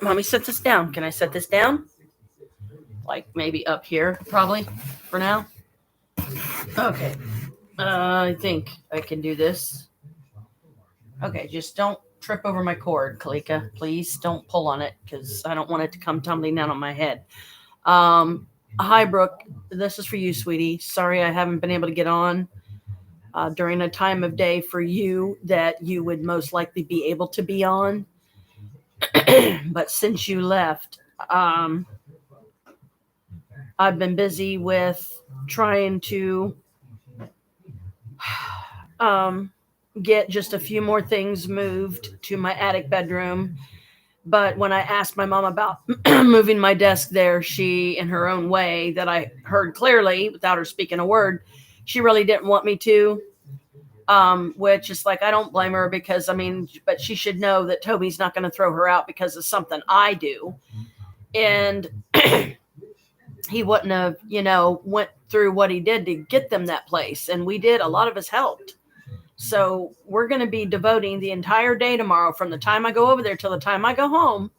Mommy, set this down. Can I set this down? Like maybe up here, probably, for now. Okay. I think I can do this. Okay, just don't trip over my cord, Kalika. Please don't pull on it because I don't want it to come tumbling down on my head. Hi, Brooke. This is for you, sweetie. Sorry I haven't been able to get on during a time of day for you that you would most likely be able to be on. But since you left, um, I've been busy with trying to um, get just a few more things moved to my attic bedroom. But when I asked my mom about moving my desk there, she, in her own way, that I heard clearly without her speaking a word, she really didn't want me to. Which is like, I don't blame her because, I mean, but she should know that Toby's not going to throw her out because of something I do. And he wouldn't have, went through what he did to get them that place. And we did. A lot of us helped. So we're going to be devoting the entire day tomorrow from the time I go over there till the time I go home.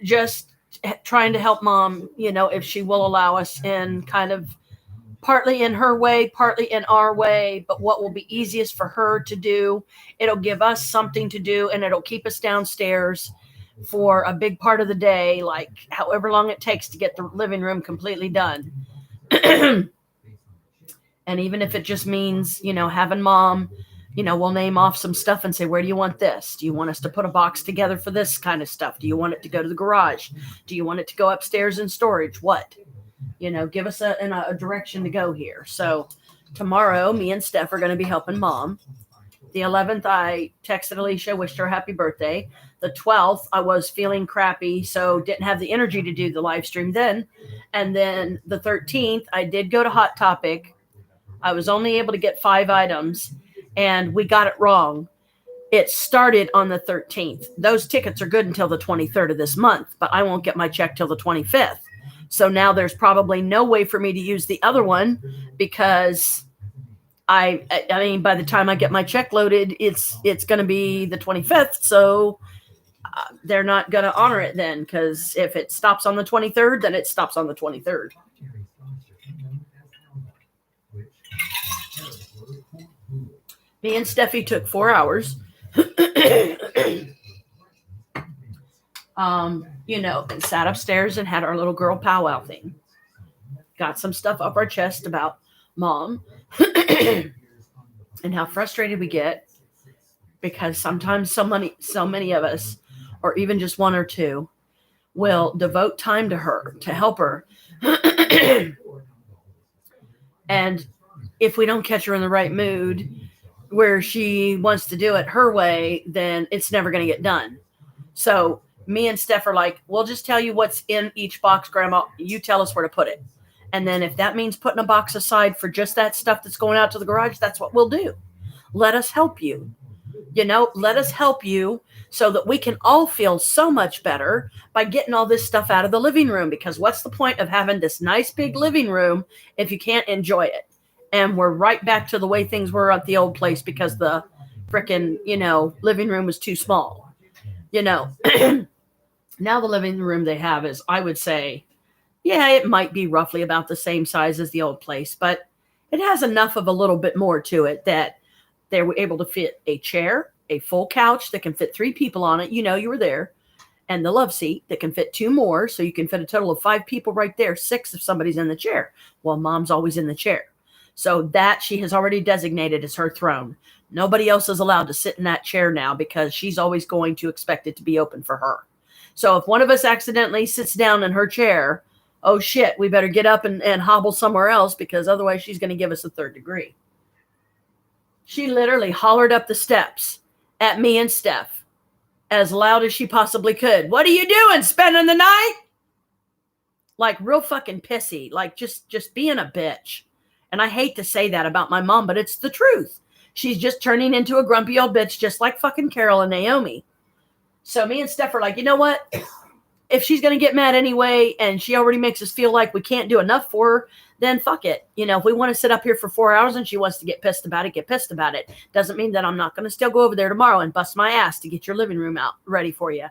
Just trying to help mom, if she will allow us in kind of partly in her way, partly in our way, but what will be easiest for her to do. It'll give us something to do and it'll keep us downstairs for a big part of the day, like however long it takes to get the living room completely done. And even if it just means, having mom, we'll name off some stuff and say, where do you want this? Do you want us to put a box together for this kind of stuff? Do you want it to go to the garage? Do you want it to go upstairs in storage? What? Give us a direction to go here. So tomorrow, me and Steph are going to be helping mom. The 11th, I texted Alicia, wished her a happy birthday. The 12th, I was feeling crappy, so didn't have the energy to do the live stream then. And then the 13th, I did go to Hot Topic. I was only able to get 5 items, and we got it wrong. It started on the 13th. Those tickets are good until the 23rd of this month, but I won't get my check till the 25th. So now there's probably no way for me to use the other one because I mean, by the time I get my check loaded, it's going to be the 25th. So they're not going to honor it then because if it stops on the 23rd, then it stops on the 23rd. Me and Steffi took 4 hours. And sat upstairs and had our little girl powwow thing. Got some stuff up our chest about mom and how frustrated we get because sometimes so many of us, or even just one or two, will devote time to her to help her. And if we don't catch her in the right mood where she wants to do it her way, then it's never going to get done. So me and Steph are like, we'll just tell you what's in each box, Grandma. You tell us where to put it. And then if that means putting a box aside for just that stuff that's going out to the garage, that's what we'll do. Let us help you. Let us help you so that we can all feel so much better by getting all this stuff out of the living room. Because what's the point of having this nice big living room if you can't enjoy it? And we're right back to the way things were at the old place because the frickin', living room was too small. Now the living room they have is, I would say, yeah, it might be roughly about the same size as the old place, but it has enough of a little bit more to it that they were able to fit a chair, a full couch that can fit 3 people on it. You were there. And the love seat that can fit 2 more. So you can fit a total of 5 people right there, 6 if somebody's in the chair. Well, mom's always in the chair. So that she has already designated as her throne. Nobody else is allowed to sit in that chair now because she's always going to expect it to be open for her. So if one of us accidentally sits down in her chair, oh shit, we better get up and hobble somewhere else because otherwise she's going to give us a 3rd degree. She literally hollered up the steps at me and Steph as loud as she possibly could. What are you doing? Spending the night? Like real fucking pissy. Like just being a bitch. And I hate to say that about my mom, but it's the truth. She's just turning into a grumpy old bitch just like fucking Carol and Naomi. So me and Steph are like, you know what? If she's going to get mad anyway and she already makes us feel like we can't do enough for her, then fuck it. If we want to sit up here for 4 hours and she wants to get pissed about it, get pissed about it. Doesn't mean that I'm not going to still go over there tomorrow and bust my ass to get your living room out ready for you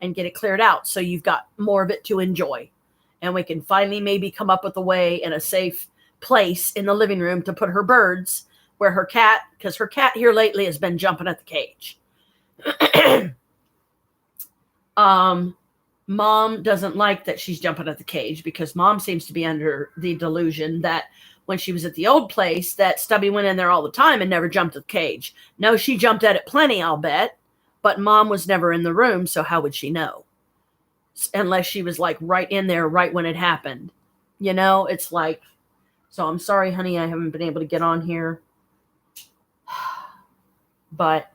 and get it cleared out so you've got more of it to enjoy. And we can finally maybe come up with a way in a safe place in the living room to put her birds where her cat, because her cat here lately has been jumping at the cage. Mom doesn't like that she's jumping at the cage because Mom seems to be under the delusion that when she was at the old place that Stubby went in there all the time and never jumped at the cage. No, she jumped at it plenty, I'll bet. But Mom was never in the room, so how would she know? Unless she was like right in there right when it happened. You know, it's like, so I'm sorry, honey, I haven't been able to get on here. But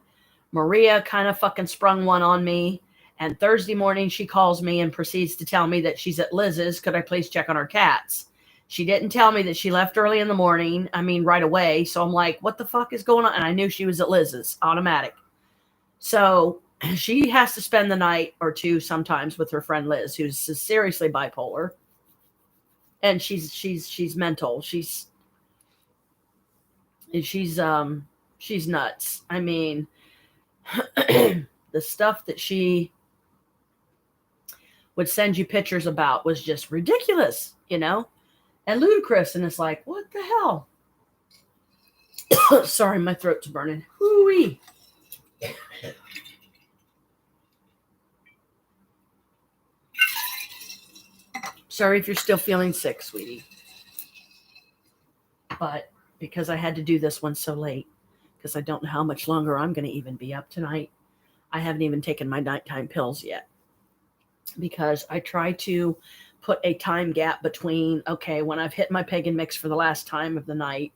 Maria kind of fucking sprung one on me. And Thursday morning, she calls me and proceeds to tell me that she's at Liz's. Could I please check on her cats? She didn't tell me that she left early in the morning. I mean, right away. So I'm like, what the fuck is going on? And I knew she was at Liz's, automatic. So she has to spend the night or two sometimes with her friend Liz, who's seriously bipolar. And she's mental. She's nuts. I mean, the stuff that she would send you pictures about was just ridiculous, you know, and ludicrous. And it's like, what the hell? Sorry, my throat's burning. Hoo-wee. Sorry if you're still feeling sick, sweetie. But because I had to do this one so late, because I don't know how much longer I'm going to even be up tonight, I haven't even taken my nighttime pills yet. Because I try to put a time gap between, okay, when I've hit my pagan mix for the last time of the night,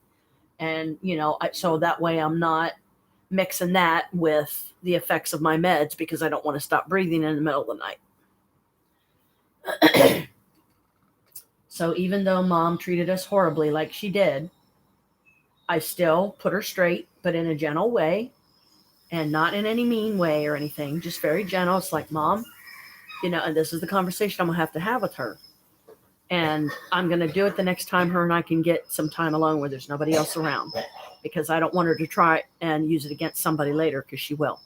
and, you know, so that way I'm not mixing that with the effects of my meds, because I don't want to stop breathing in the middle of the night. So even though Mom treated us horribly like she did, I still put her straight, but in a gentle way, and not in any mean way or anything, just very gentle. It's like, Mom, you know, and this is the conversation I'm going to have with her. And I'm going to do it the next time her and I can get some time alone where there's nobody else around, because I don't want her to try and use it against somebody later, because she will.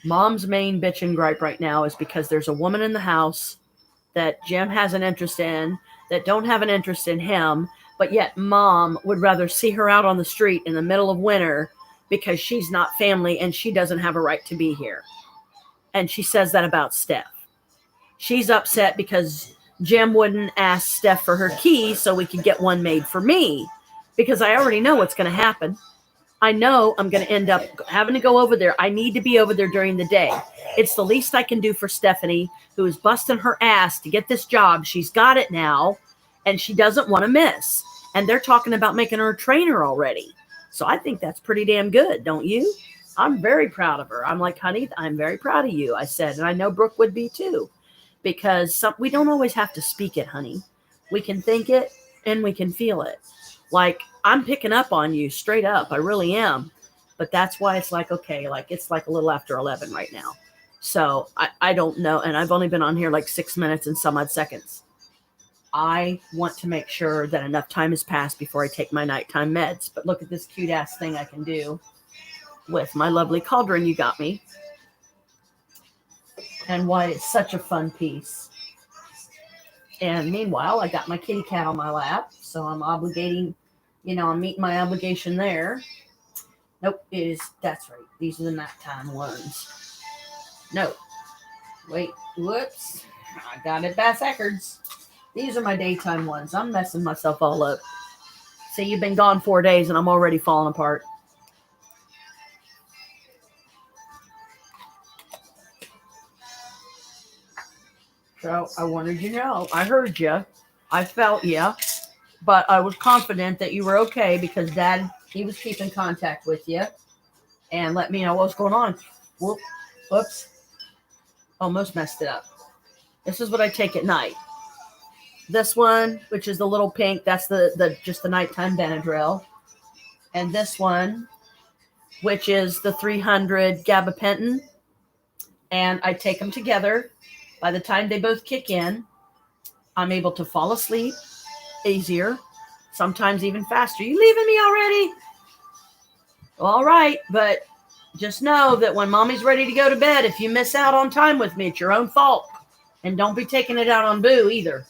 Mom's main bitch and gripe right now is because there's a woman in the house that Jim has an interest in, that don't have an interest in him, but yet Mom would rather see her out on the street in the middle of winter because she's not family and she doesn't have a right to be here. And she says that about Steph. She's upset because Jim wouldn't ask Steph for her keys so we could get one made for me, because I already know what's going to happen. I know I'm going to end up having to go over there. I need to be over there during the day. It's the least I can do for Stephanie, who is busting her ass to get this job. She's got it now, and she doesn't want to miss. And they're talking about making her a trainer already. So I think that's pretty damn good, don't you? I'm very proud of her. I'm like, honey, I'm very proud of you, I said. And I know Brooke would be too. Because we don't always have to speak it, honey. We can think it and we can feel it. Like, I'm picking up on you straight up. I really am. But that's why it's like, okay, like it's like a little after 11 right now. So I don't know. And I've only been on here like 6 minutes and some odd seconds. I want to make sure that enough time has passed before I take my nighttime meds. But look at this cute ass thing I can do with my lovely cauldron you got me. And why it's such a fun piece. And meanwhile, I got my kitty cat on my lap. So I'm obligating, you know, I'm meeting my obligation there. Nope, that's right. These are the nighttime ones. No. Wait, whoops. I got it backwards. These are my daytime ones. I'm messing myself all up. See, you've been gone 4 days and I'm already falling apart. So I wanted you to know. I heard you. I felt you. But I was confident that you were okay because Dad, he was keeping contact with you and let me know what was going on. Whoops. Almost messed it up. This is what I take at night. This one, which is the little pink, that's the just the nighttime Benadryl. And this one, which is the 300 gabapentin. And I take them together. By the time they both kick in, I'm able to fall asleep easier, sometimes even faster. You leaving me already? All right, but just know that when mommy's ready to go to bed, if you miss out on time with me, it's your own fault. And don't be taking it out on Boo either.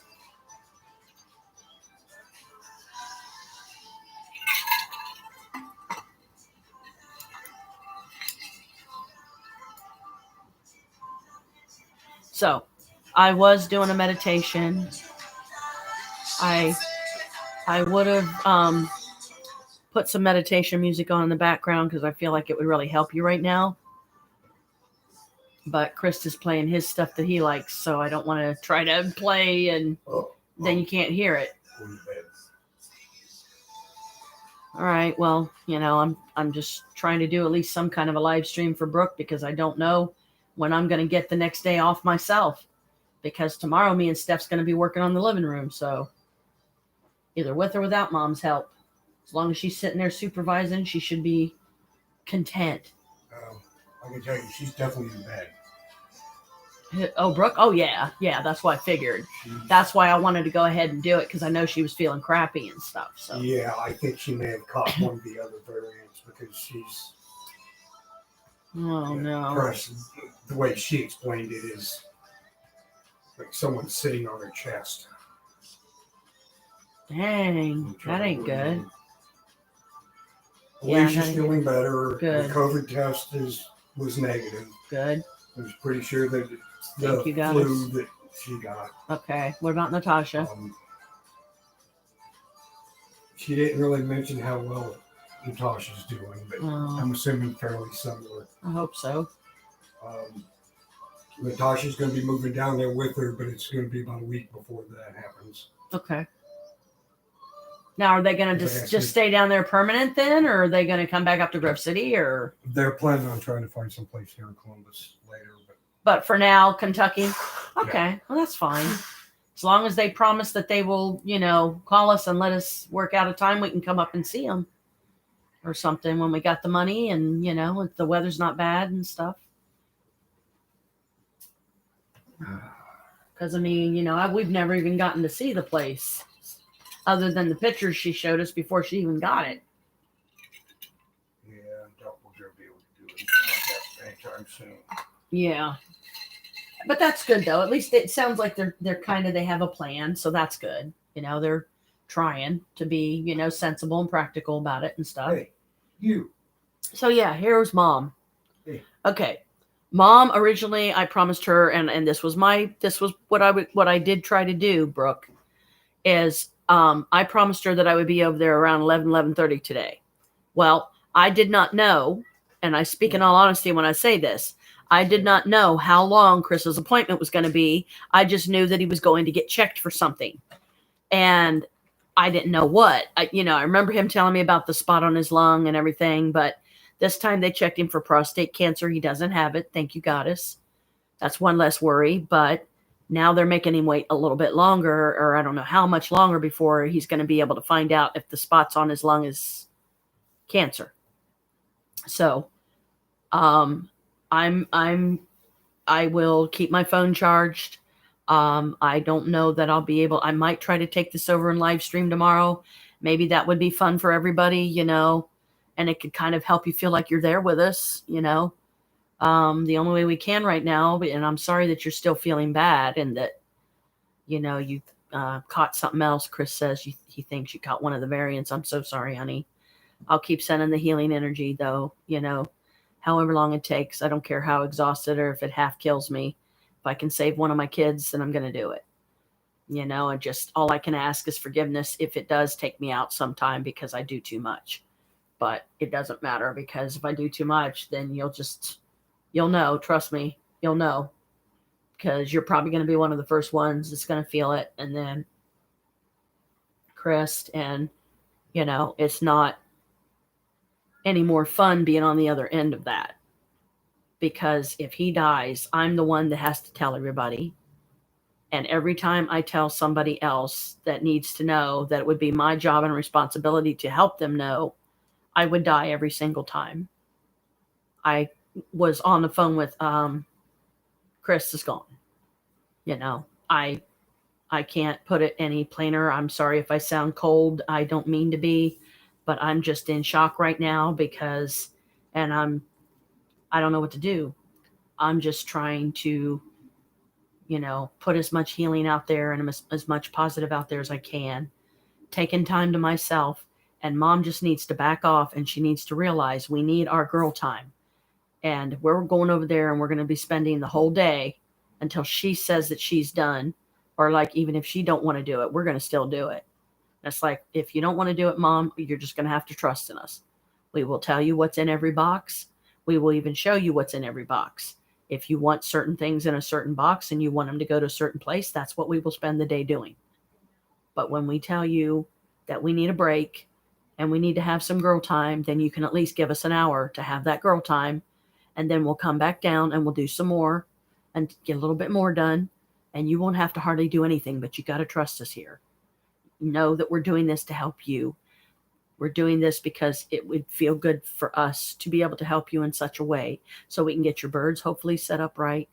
So, I was doing a meditation. I would have put some meditation music on in the background because I feel like it would really help you right now. But Chris is playing his stuff that he likes, so I don't want to try to play and then you can't hear it. All right, well, I'm just trying to do at least some kind of a live stream for Brooke because I don't know when I'm going to get the next day off myself. Because tomorrow me and Steph's going to be working on the living room, so either with or without mom's help. As long as she's sitting there supervising, she should be content. I can tell you, she's definitely in bed. Oh, Brooke? Oh, yeah. Yeah, that's what I figured. That's why I wanted to go ahead and do it, because I know she was feeling crappy and stuff. So yeah, I think she may have caught one of the other variants because she's... Oh, no. The way she explained it is like someone sitting on her chest. Dang, that ain't good. Yeah, she's feeling better. Good. The COVID test was negative. Good. I was pretty sure that it's the flu that she got. Okay. What about Natasha? She didn't really mention how well Natasha's doing, but I'm assuming fairly similar. I hope so. Natasha's going to be moving down there with her, but it's going to be about a week before that happens. Okay. Now, are they going to just stay down there permanent then, or are they going to come back up to Grove City, or? They're planning on trying to find some place here in Columbus later. But for now, Kentucky? Okay. Yeah. Well, that's fine. As long as they promise that they will, call us and let us work out a time we can come up and see them or something when we got the money and, if the weather's not bad and stuff. Because, we've never even gotten to see the place other than the pictures she showed us before she even got it. Yeah, I doubt we're going to be able to do it anytime soon. Yeah. But that's good, though. At least it sounds like they have a plan, so that's good. They're trying to be, sensible and practical about it and stuff. Hey, you. So, yeah, here's Mom. Hey. Okay. Mom, originally, I promised her, and this was what I did try to do, Brooke, is I promised her that I would be over there around 11:30 today. Well, I did not know, and I speak in all honesty when I say this, I did not know how long Chris's appointment was going to be. I just knew that he was going to get checked for something, and I didn't know what. I remember him telling me about the spot on his lung and everything, but this time they checked him for prostate cancer. He doesn't have it. Thank you, Goddess. That's one less worry. But now they're making him wait a little bit longer, or I don't know how much longer before he's going to be able to find out if the spots on his lung is cancer. So, I will keep my phone charged. I don't know that I'll be able. I might try to take this over and live stream tomorrow. Maybe that would be fun for everybody, and it could kind of help you feel like you're there with us, The only way we can right now, and I'm sorry that you're still feeling bad and that, you caught something else. Chris says he thinks you caught one of the variants. I'm so sorry, honey. I'll keep sending the healing energy, though, however long it takes. I don't care how exhausted or if it half kills me. If I can save one of my kids, then I'm going to do it. And just all I can ask is forgiveness if it does take me out sometime because I do too much. But it doesn't matter because if I do too much, then you'll know. Trust me, you'll know. Because you're probably going to be one of the first ones that's going to feel it. And then Chris, and, it's not any more fun being on the other end of that. Because if he dies, I'm the one that has to tell everybody. And every time I tell somebody else that needs to know that it would be my job and responsibility to help them know, I would die every single time. I was on the phone with Chris is gone. I can't put it any plainer. I'm sorry if I sound cold. I don't mean to be, but I'm just in shock right now because, and I'm I don't know what to do. I'm just trying to, put as much healing out there and as much positive out there as I can, taking time to myself. And mom just needs to back off, and she needs to realize we need our girl time. And we're going over there and we're going to be spending the whole day until she says that she's done. Or like, even if she don't want to do it, we're going to still do it. It's like, if you don't want to do it, mom, you're just going to have to trust in us. We will tell you what's in every box. We will even show you what's in every box. If you want certain things in a certain box and you want them to go to a certain place, that's what we will spend the day doing. But when we tell you that we need a break and we need to have some girl time, then you can at least give us an hour to have that girl time. And then we'll come back down and we'll do some more and get a little bit more done. And you won't have to hardly do anything, but you got to trust us here. Know that we're doing this to help you. We're doing this because it would feel good for us to be able to help you in such a way so we can get your birds hopefully set up right.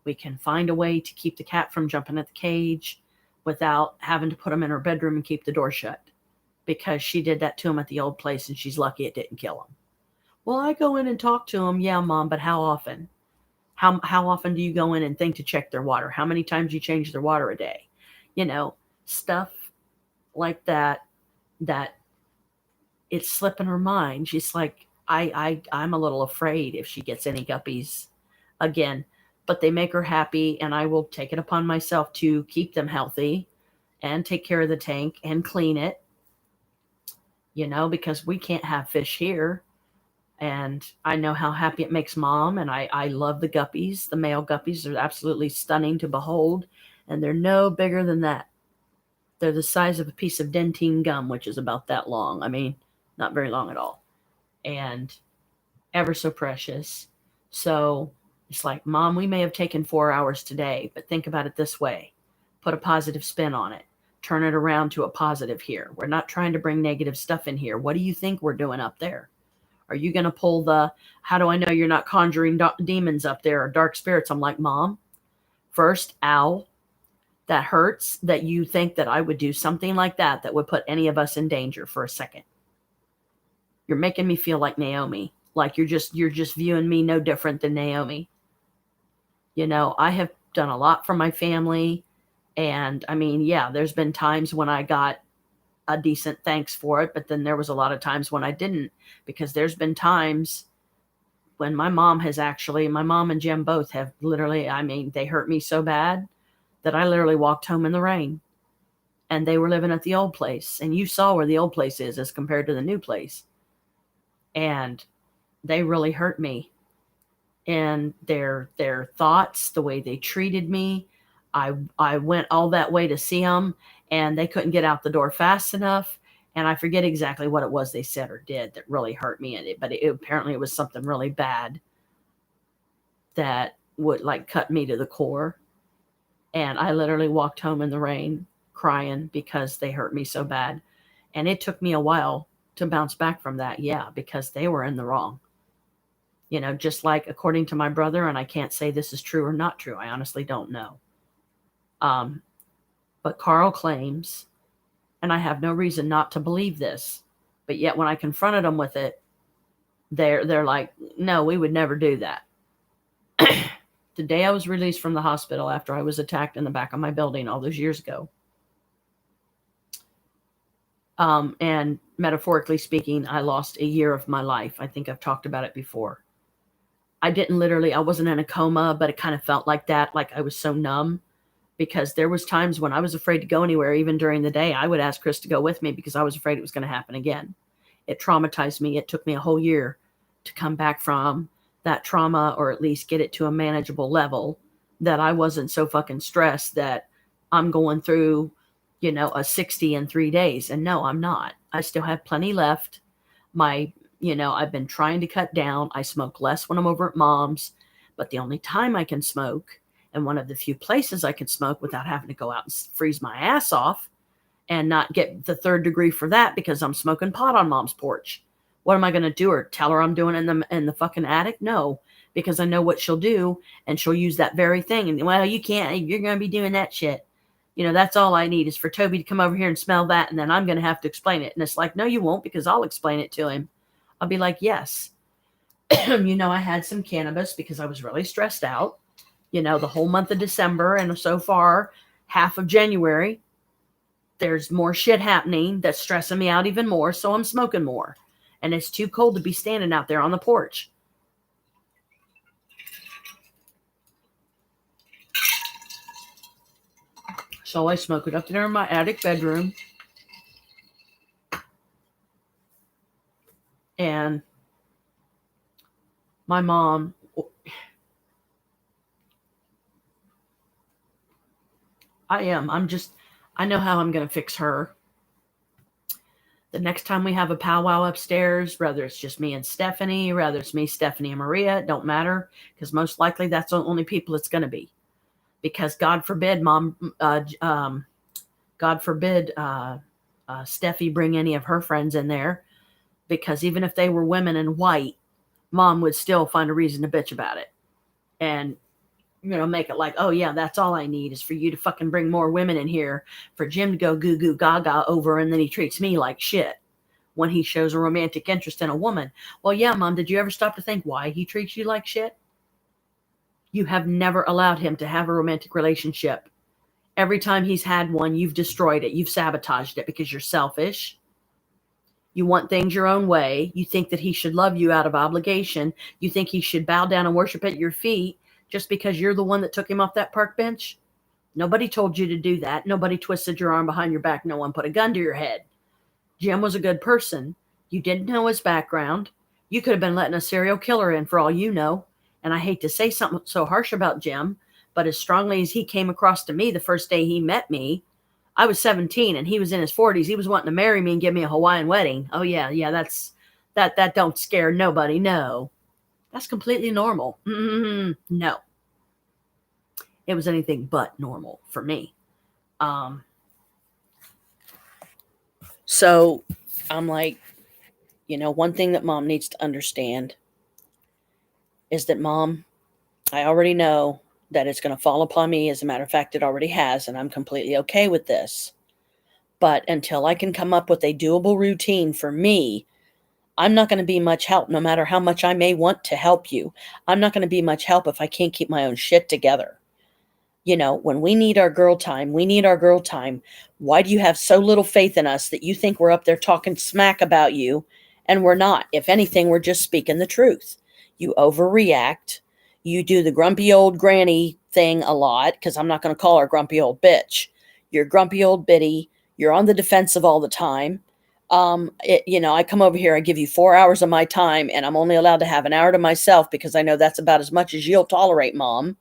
We can find a way to keep the cat from jumping at the cage without having to put him in her bedroom and keep the door shut, because she did that to him at the old place and she's lucky it didn't kill him. Well, I go in and talk to him. Yeah, mom, but how often? How often do you go in and think to check their water? How many times you change their water a day? Stuff like that it's slipping her mind. She's like, I'm a little afraid if she gets any guppies again, but they make her happy, and I will take it upon myself to keep them healthy and take care of the tank and clean it, because we can't have fish here. And I know how happy it makes mom, and I love the guppies. The male guppies are absolutely stunning to behold, and they're no bigger than that. They're the size of a piece of dentine gum, which is about that long. I mean, not very long at all. And ever so precious. So it's like, mom, we may have taken 4 hours today, but think about it this way. Put a positive spin on it. Turn it around to a positive here. We're not trying to bring negative stuff in here. What do you think we're doing up there? Are you going to pull how do I know you're not conjuring demons up there or dark spirits? I'm like, mom, first, ow, that hurts that you think that I would do something like that would put any of us in danger for a second. You're making me feel like Naomi, like you're just viewing me no different than Naomi. I have done a lot for my family. And I mean, yeah, there's been times when I got a decent thanks for it, but then there was a lot of times when I didn't, because there's been times when my mom and Jim both have literally, I mean, they hurt me so bad that I literally walked home in the rain, and they were living at the old place. And you saw where the old place is as compared to the new place. And they really hurt me. And their thoughts, the way they treated me, I went all that way to see them, and they couldn't get out the door fast enough. And I forget exactly what it was they said or did that really hurt me. But apparently it was something really bad that would like cut me to the core. And I literally walked home in the rain crying because they hurt me so bad. And it took me a while to bounce back from that. Yeah, because they were in the wrong. Just like according to my brother, and I can't say this is true or not true. I honestly don't know. But Carl claims, and I have no reason not to believe this, but yet when I confronted them with it, they're like, no, we would never do that. The day I was released from the hospital after I was attacked in the back of my building all those years ago, and metaphorically speaking, I lost a year of my life. I think I've talked about it before. I wasn't in a coma, but it kind of felt like that, like I was so numb, because there was times when I was afraid to go anywhere. Even during the day, I would ask Chris to go with me because I was afraid it was going to happen again. It traumatized me. It took me a whole year to come back from that trauma, or at least get it to a manageable level that I wasn't so fucking stressed that I'm going through, a 60 in 3 days. And no, I'm not. I still have plenty left. I've been trying to cut down. I smoke less when I'm over at mom's, but the only time I can smoke, and one of the few places I can smoke without having to go out and freeze my ass off and not get the 3rd degree for that because I'm smoking pot on mom's porch. What am I going to do? Or tell her I'm doing it in the fucking attic? No, because I know what she'll do, and she'll use that very thing. And well, you can't, you're going to be doing that shit. That's all I need is for Toby to come over here and smell that. And then I'm going to have to explain it. And it's like, no, you won't, because I'll explain it to him. I'll be like, yes, I had some cannabis because I was really stressed out. The whole month of December and so far half of January, there's more shit happening that's stressing me out even more. So I'm smoking more. And it's too cold to be standing out there on the porch. So I smoke it up there in my attic bedroom. And my mom, I know how I'm going to fix her. The next time we have a powwow upstairs, whether it's just me and Stephanie, whether it's me, Stephanie, and Maria, it don't matter, because most likely that's the only people it's going to be. Because God forbid, God forbid, Steffi bring any of her friends in there, because even if they were women and white, Mom would still find a reason to bitch about it. And make it like, oh yeah, that's all I need is for you to fucking bring more women in here for Jim to go goo goo gaga over, and then he treats me like shit when he shows a romantic interest in a woman. Well, yeah, Mom, did you ever stop to think why he treats you like shit? You have never allowed him to have a romantic relationship. Every time he's had one, you've destroyed it. You've sabotaged it because you're selfish. You want things your own way. You think that he should love you out of obligation. You think he should bow down and worship at your feet just because you're the one that took him off that park bench. Nobody told you to do that. Nobody twisted your arm behind your back. No one put a gun to your head. Jim was a good person. You didn't know his background. You could have been letting a serial killer in for all you know. And I hate to say something so harsh about Jim, but as strongly as he came across to me the first day he met me, I was 17 and he was in his 40s. He was wanting to marry me and give me a Hawaiian wedding. Oh yeah, that don't scare nobody. No. That's completely normal. No. It was anything but normal for me. So I'm like, one thing that Mom needs to understand is that, Mom, I already know that it's going to fall upon me. As a matter of fact, it already has, and I'm completely okay with this. But until I can come up with a doable routine for me, I'm not going to be much help, no matter how much I may want to help you. I'm not going to be much help if I can't keep my own shit together. When we need our girl time, we need our girl time. Why do you have so little faith in us that you think we're up there talking smack about you? And we're not. If anything, we're just speaking the truth. You overreact. You do the grumpy old granny thing a lot, because I'm not going to call her grumpy old bitch. You're grumpy old biddy. You're on the defensive all the time. I come over here, I give you 4 hours of my time, and I'm only allowed to have an hour to myself because I know that's about as much as you'll tolerate, Mom.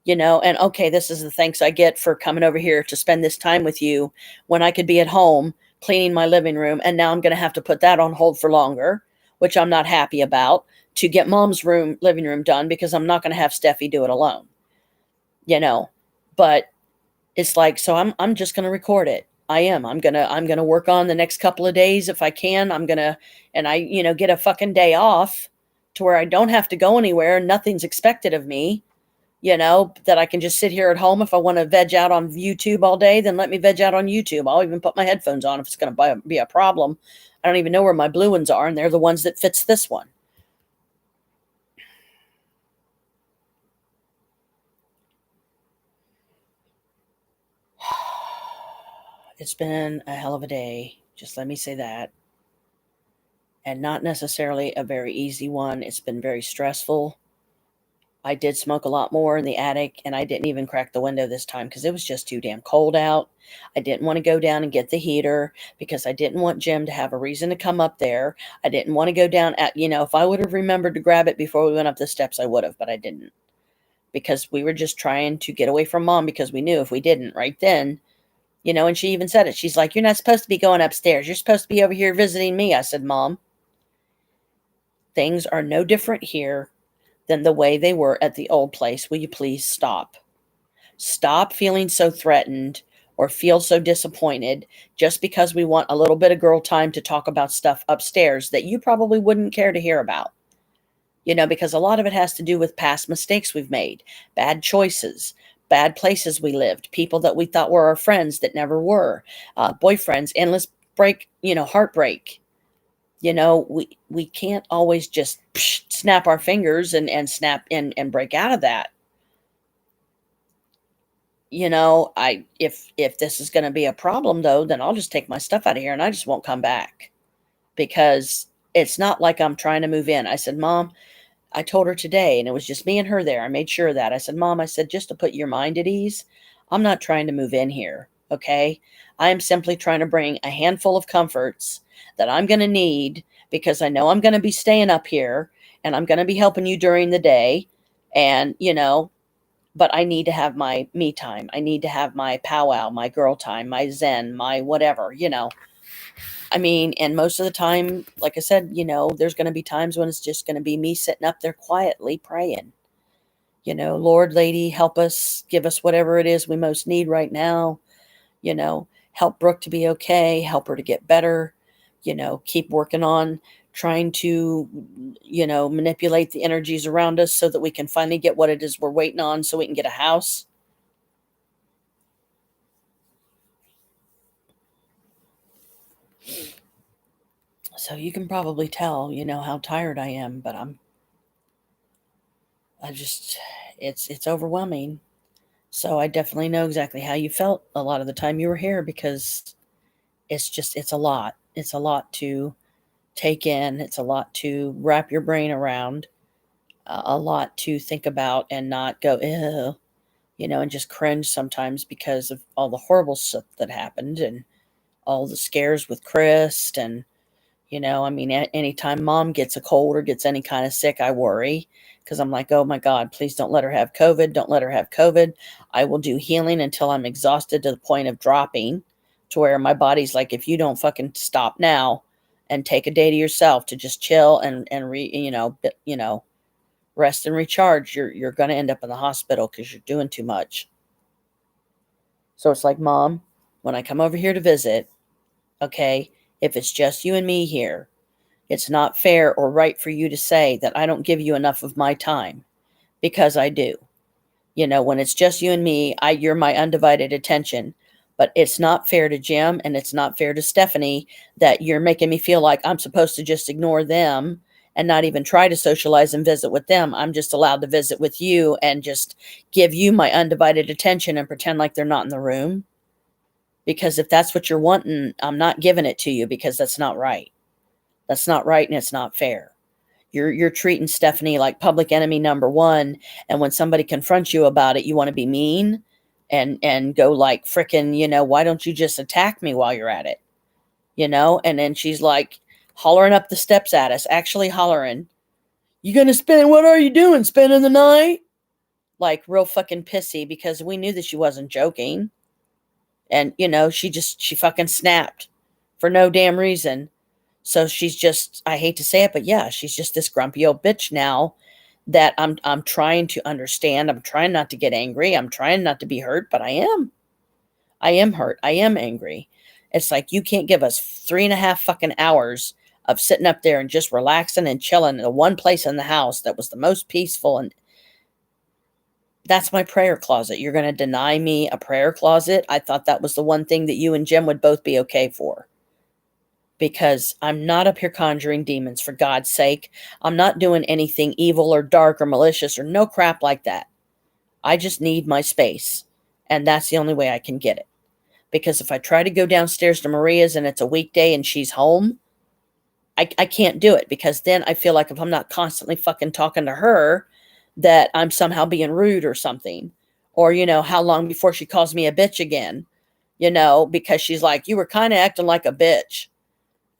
And okay, this is the thanks I get for coming over here to spend this time with you when I could be at home cleaning my living room. And now I'm going to have to put that on hold for longer, which I'm not happy about, to get Mom's living room done, because I'm not going to have Steffi do it alone, but it's like, so I'm just going to record it. I'm going to work on the next couple of days if I can. And I get a fucking day off to where I don't have to go anywhere. Nothing's expected of me. That I can just sit here at home. If I want to veg out on YouTube all day, then let me veg out on YouTube. I'll even put my headphones on if it's going to be a problem. I don't even know where my blue ones are, and they're the ones that fits this one. It's been a hell of a day. Just let me say that. And not necessarily a very easy one. It's been very stressful. I did smoke a lot more in the attic, and I didn't even crack the window this time because it was just too damn cold out. I didn't want to go down and get the heater because I didn't want Jim to have a reason to come up there. I didn't want to go down if I would have remembered to grab it before we went up the steps, I would have, but I didn't, because we were just trying to get away from Mom, because we knew if we didn't right then, and she even said it. She's like, you're not supposed to be going upstairs. You're supposed to be over here visiting me. I said, Mom, things are no different here than the way they were at the old place. Will you please stop? Stop feeling so threatened or feel so disappointed just because we want a little bit of girl time to talk about stuff upstairs that you probably wouldn't care to hear about. Because a lot of it has to do with past mistakes we've made, bad choices, bad places we lived, people that we thought were our friends that never were, boyfriends, endless heartbreak. we can't always just snap our fingers and snap and break out of that. If this is going to be a problem though, then I'll just take my stuff out of here and I just won't come back, because it's not like I'm trying to move in. I said, Mom, I told her today, and it was just me and her there. I made sure of that. I said, Mom, I said, just to put your mind at ease, I'm not trying to move in here. Okay. I am simply trying to bring a handful of comforts that I'm going to need, because I know I'm going to be staying up here and I'm going to be helping you during the day. And, but I need to have my me time. I need to have my powwow, my girl time, my zen, my whatever, and most of the time, like I said, there's going to be times when it's just going to be me sitting up there quietly praying. Lord, lady, help us, give us whatever it is we most need right now. Help Brooke to be okay, help her to get better, keep working on trying to, manipulate the energies around us so that we can finally get what it is we're waiting on, so we can get a house. So you can probably tell, how tired I am, but it's overwhelming. So I definitely know exactly how you felt a lot of the time you were here, because it's a lot. It's a lot to take in. It's a lot to wrap your brain around, a lot to think about and not go, ew, and just cringe sometimes because of all the horrible stuff that happened and all the scares with Chris. And, anytime Mom gets a cold or gets any kind of sick, I worry, because I'm like, oh my God, please don't let her have COVID. Don't let her have COVID. I will do healing until I'm exhausted to the point of dropping, to where my body's like, if you don't fucking stop now and take a day to yourself to just chill and rest and recharge, you're going to end up in the hospital because you're doing too much. So it's like, Mom, when I come over here to visit, okay, if it's just you and me here, it's not fair or right for you to say that I don't give you enough of my time, because I do. When it's just you and me, you're my undivided attention. But it's not fair to Jim, and it's not fair to Stephanie, that you're making me feel like I'm supposed to just ignore them and not even try to socialize and visit with them. I'm just allowed to visit with you and just give you my undivided attention and pretend like they're not in the room. Because if that's what you're wanting, I'm not giving it to you, because that's not right. That's not right, and it's not fair. You're treating Stephanie like public enemy number one, and when somebody confronts you about it, you want to be mean and go like frickin', why don't you just attack me while you're at it? And then she's like hollering up the steps at us, actually hollering, "You gonna what are you doing, spending the night?" Like real fucking pissy, because we knew that she wasn't joking. And, she fucking snapped for no damn reason. So she's just, I hate to say it, but yeah, she's just this grumpy old bitch now that I'm trying to understand. I'm trying not to get angry. I'm trying not to be hurt, but I am. I am hurt. I am angry. It's like, you can't give us 3.5 fucking hours of sitting up there and just relaxing and chilling in the one place in the house that was the most peaceful. And that's my prayer closet. You're going to deny me a prayer closet? I thought that was the one thing that you and Jim would both be okay for. Because I'm not up here conjuring demons, for God's sake. I'm not doing anything evil or dark or malicious or no crap like that. I just need my space. And that's the only way I can get it. Because if I try to go downstairs to Maria's and it's a weekday and she's home, I can't do it. Because then I feel like if I'm not constantly fucking talking to her, that I'm somehow being rude or something. Or, how long before she calls me a bitch again? Because she's like, you were kind of acting like a bitch.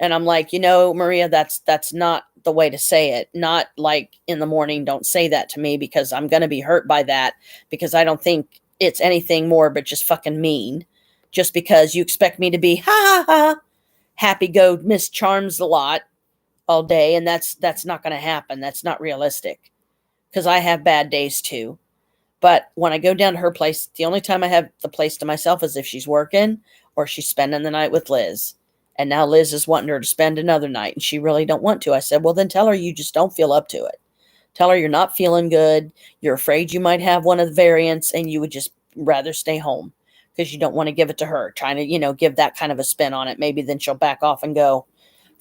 And I'm like, Maria, that's not the way to say it. Not like in the morning, don't say that to me, because I'm going to be hurt by that, because I don't think it's anything more but just fucking mean. Just because you expect me to be happy go Miss Charms a lot all day. And that's not going to happen. That's not realistic. Because I have bad days too. But when I go down to her place, the only time I have the place to myself is if she's working or she's spending the night with Liz. And now Liz is wanting her to spend another night, and she really don't want to. I said, well, then tell her you just don't feel up to it. Tell her you're not feeling good. You're afraid you might have one of the variants, and you would just rather stay home because you don't want to give it to her. Trying to, give that kind of a spin on it. Maybe then she'll back off and go,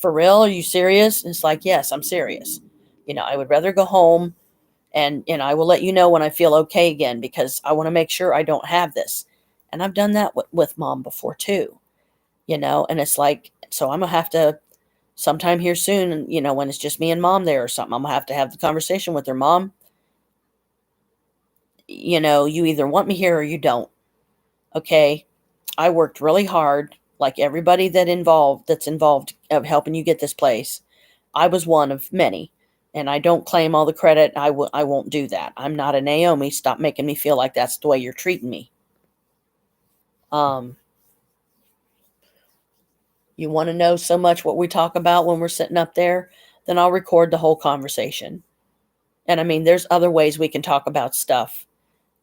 For real? Are you serious? And it's like, yes, I'm serious. I would rather go home and I will let you know when I feel okay again because I want to make sure I don't have this. And I've done that with mom before too, and it's like, so I'm going to have to sometime here soon, and when it's just me and mom there or something, I'm going to have the conversation with her. Mom, you either want me here or you don't. Okay. I worked really hard, like everybody that's involved of helping you get this place. I was one of many, and I don't claim all the credit. I won't do that. I'm not a Naomi. Stop making me feel like that's the way you're treating me. You want to know so much what we talk about when we're sitting up there, then I'll record the whole conversation. And I mean, there's other ways we can talk about stuff,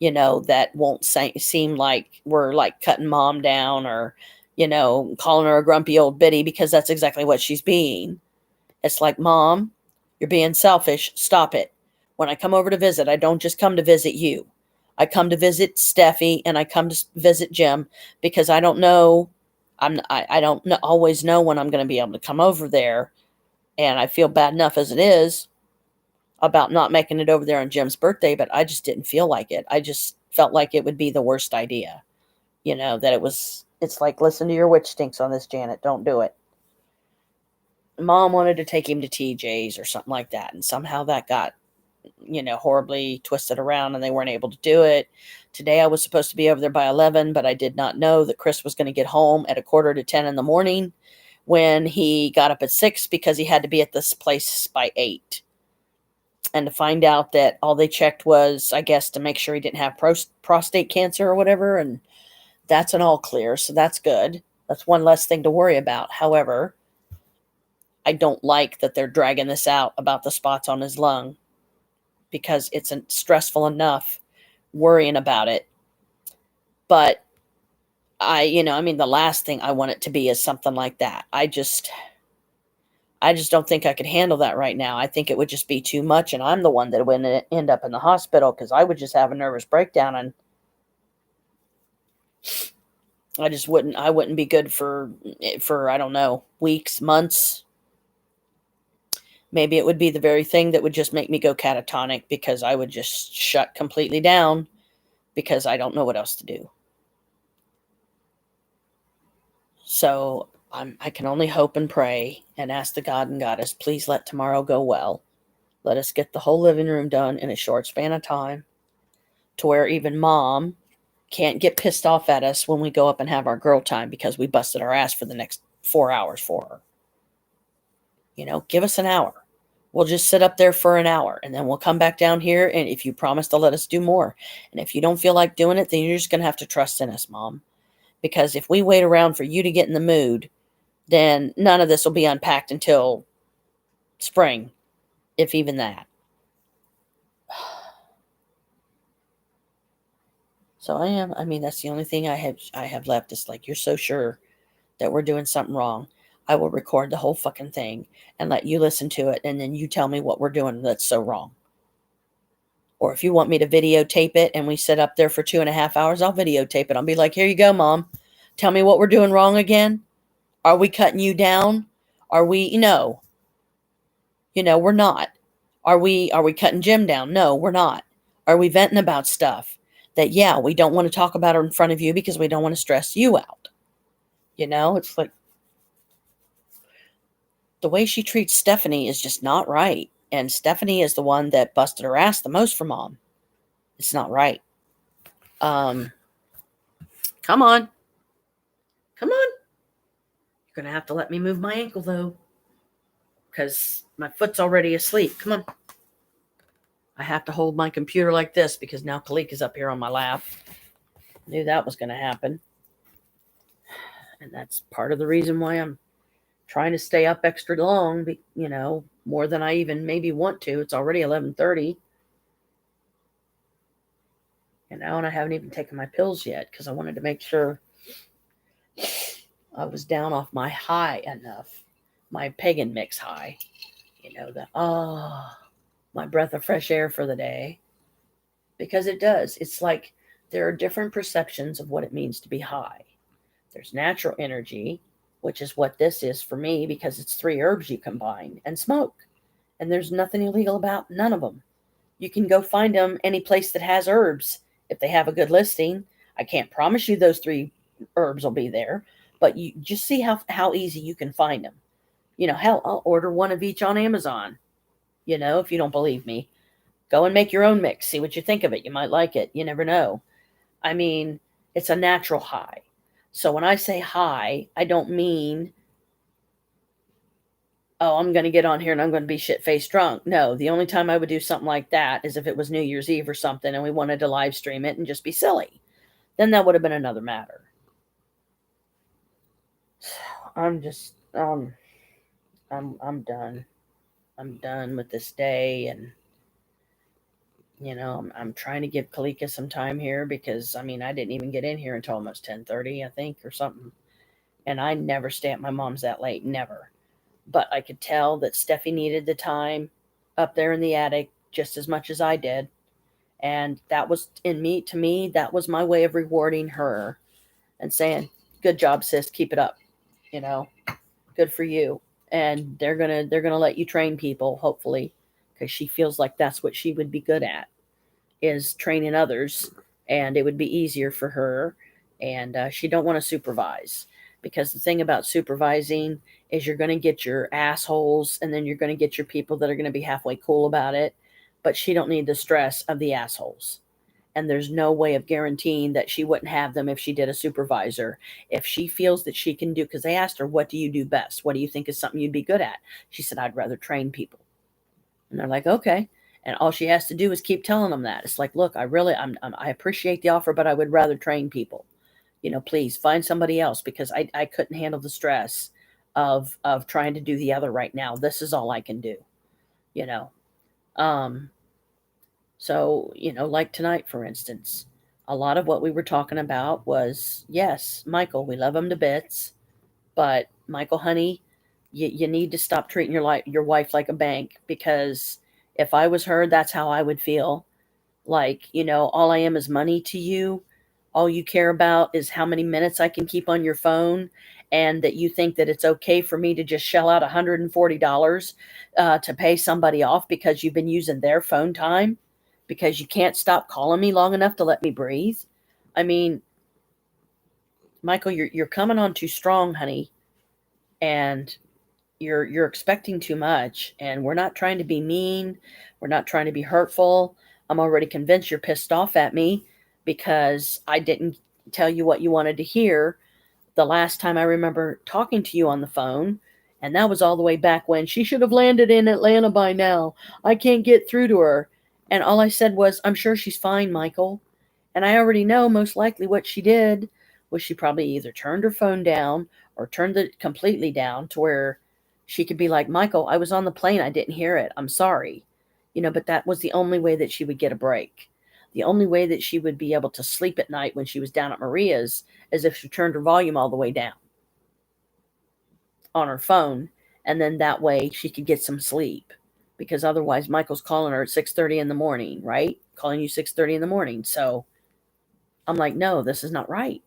that won't seem like we're like cutting mom down or, calling her a grumpy old biddy, because that's exactly what she's being. It's like, Mom, you're being selfish. Stop it. When I come over to visit, I don't just come to visit you. I come to visit Steffi and I come to visit Jim because I don't know. I don't always know when I'm going to be able to come over there. And I feel bad enough as it is about not making it over there on Jim's birthday, but I just didn't feel like it. I just felt like it would be the worst idea. It's like, listen to your witch stinks on this, Janet. Don't do it. Mom wanted to take him to TJ's or something like that. And somehow that got, horribly twisted around and they weren't able to do it. Today I was supposed to be over there by 11, but I did not know that Chris was going to get home at 9:45 in the morning when he got up at 6 because he had to be at this place by 8. And to find out that all they checked was, I guess, to make sure he didn't have prostate cancer or whatever. And that's an all clear. So that's good. That's one less thing to worry about. However, I don't like that they're dragging this out about the spots on his lung because it's stressful enough worrying about it. But the last thing I want it to be is something like that. I just don't think I could handle that right now. I think it would just be too much, and I'm the one that would end up in the hospital because I would just have a nervous breakdown, and I wouldn't be good for I don't know, weeks, months. Maybe it would be the very thing that would just make me go catatonic because I would just shut completely down because I don't know what else to do. So I can only hope and pray and ask the God and Goddess, please let tomorrow go well. Let us get the whole living room done in a short span of time to where even Mom can't get pissed off at us when we go up and have our girl time because we busted our ass for the next 4 hours for her. Give us an hour. We'll just sit up there for an hour and then we'll come back down here. And if you promise to let us do more, and if you don't feel like doing it, then you're just going to have to trust in us, Mom. Because if we wait around for you to get in the mood, then none of this will be unpacked until spring, if even that. So that's the only thing I have left. It's like, you're so sure that we're doing something wrong. I will record the whole fucking thing and let you listen to it. And then you tell me what we're doing that's so wrong. Or if you want me to videotape it and we sit up there for 2.5 hours, I'll videotape it. I'll be like, here you go, Mom. Tell me what we're doing wrong again. Are we cutting you down? Are we, no. We're not. Are we cutting Jim down? No, we're not. Are we venting about stuff that, yeah, we don't want to talk about it in front of you because we don't want to stress you out? It's like, the way she treats Stephanie is just not right. And Stephanie is the one that busted her ass the most for Mom. It's not right. Come on. Come on. You're going to have to let me move my ankle, though. Because my foot's already asleep. Come on. I have to hold my computer like this because now Kalik is up here on my lap. Knew that was going to happen. And that's part of the reason why I'm trying to stay up extra long, more than I even maybe want to. It's already 11:30. And I haven't even taken my pills yet because I wanted to make sure I was down off my high enough, my pagan mix high, my breath of fresh air for the day. Because it does. It's like there are different perceptions of what it means to be high. There's natural energy, which is what this is for me because it's 3 herbs you combine and smoke. And there's nothing illegal about none of them. You can go find them any place that has herbs if they have a good listing. I can't promise you those 3 herbs will be there, but you just see how easy you can find them. Hell, I'll order one of each on Amazon. If you don't believe me, go and make your own mix. See what you think of it. You might like it. You never know. I mean, it's a natural high. So when I say high, I don't mean, oh, I'm going to get on here and I'm going to be shit-faced drunk. No, the only time I would do something like that is if it was New Year's Eve or something and we wanted to live stream it and just be silly. Then that would have been another matter. I'm just, I'm done. I'm done with this day, and I'm trying to give Kalika some time here because I didn't even get in here until almost 10:30, I think, or something. And I never stay at my mom's that late, never. But I could tell that Steffi needed the time up there in the attic just as much as I did. And that was to me, that was my way of rewarding her and saying, good job, sis, keep it up. Good for you. And they're gonna let you train people, hopefully, because she feels like that's what she would be good at, is training others, and it would be easier for her. And she don't want to supervise, because the thing about supervising is you're going to get your assholes, and then you're going to get your people that are going to be halfway cool about it. But she don't need the stress of the assholes. And there's no way of guaranteeing that she wouldn't have them if she did a supervisor. If she feels that she can do, because they asked her, what do you do best? What do you think is something you'd be good at? She said, I'd rather train people. And they're like, okay. And all she has to do is keep telling them that. It's like, look, I appreciate the offer, but I would rather train people. Please find somebody else, because I couldn't handle the stress of trying to do the other right now. This is all I can do, So, like tonight, for instance, a lot of what we were talking about was, yes, Michael, we love him to bits, but Michael, honey, you need to stop treating your wife like a bank, because if I was her, that's how I would feel. Like, all I am is money to you. All you care about is how many minutes I can keep on your phone, and that you think that it's okay for me to just shell out $140 to pay somebody off because you've been using their phone time, because you can't stop calling me long enough to let me breathe. Michael, you're coming on too strong, honey, and you're expecting too much. And we're not trying to be mean. We're not trying to be hurtful. I'm already convinced you're pissed off at me because I didn't tell you what you wanted to hear the last time I remember talking to you on the phone. And that was all the way back when she should have landed in Atlanta by now. I can't get through to her. And all I said was, I'm sure she's fine, Michael. And I already know most likely what she did was she probably either turned her phone down or turned it completely down to where she could be like, Michael, I was on the plane. I didn't hear it. I'm sorry. But that was the only way that she would get a break. The only way that she would be able to sleep at night when she was down at Maria's is if she turned her volume all the way down on her phone. And then that way she could get some sleep. Because otherwise Michael's calling her at 6:30 in the morning, right? Calling you 6:30 in the morning. So I'm like, no, this is not right.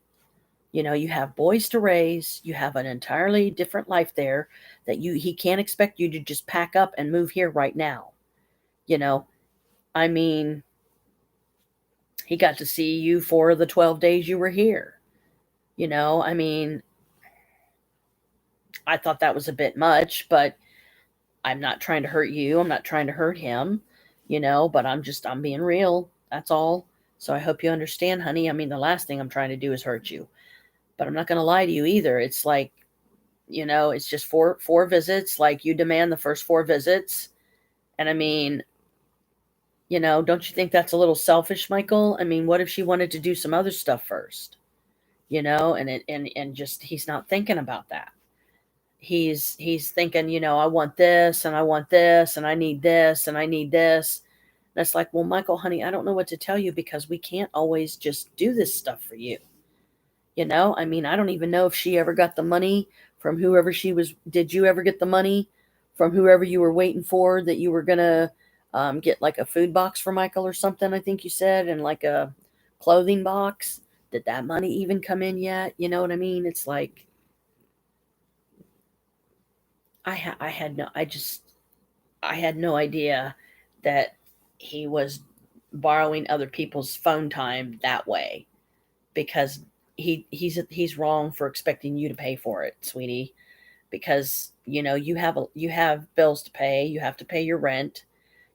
You have boys to raise. You have an entirely different life there that he can't expect you to just pack up and move here right now. He got to see you for the 12 days you were here. I thought that was a bit much, but I'm not trying to hurt you. I'm not trying to hurt him, but I'm being real. That's all. So I hope you understand, honey. The last thing I'm trying to do is hurt you, but I'm not going to lie to you either. It's like, it's just four visits. Like, you demand the first 4 visits. And don't you think that's a little selfish, Michael? What if she wanted to do some other stuff first? And just, he's not thinking about that. He's thinking, I want this and I want this and I need this and I need this. And it's like, well, Michael, honey, I don't know what to tell you, because we can't always just do this stuff for you. I don't even know if she ever got the money from whoever she was. Did you ever get the money from whoever you were waiting for, that you were going to get like a food box for Michael or something, I think you said, and like a clothing box? Did that money even come in yet? You know what I mean? It's like, I had no idea that he was borrowing other people's phone time that way, because he's wrong for expecting you to pay for it, sweetie, because you have bills to pay, you have to pay your rent,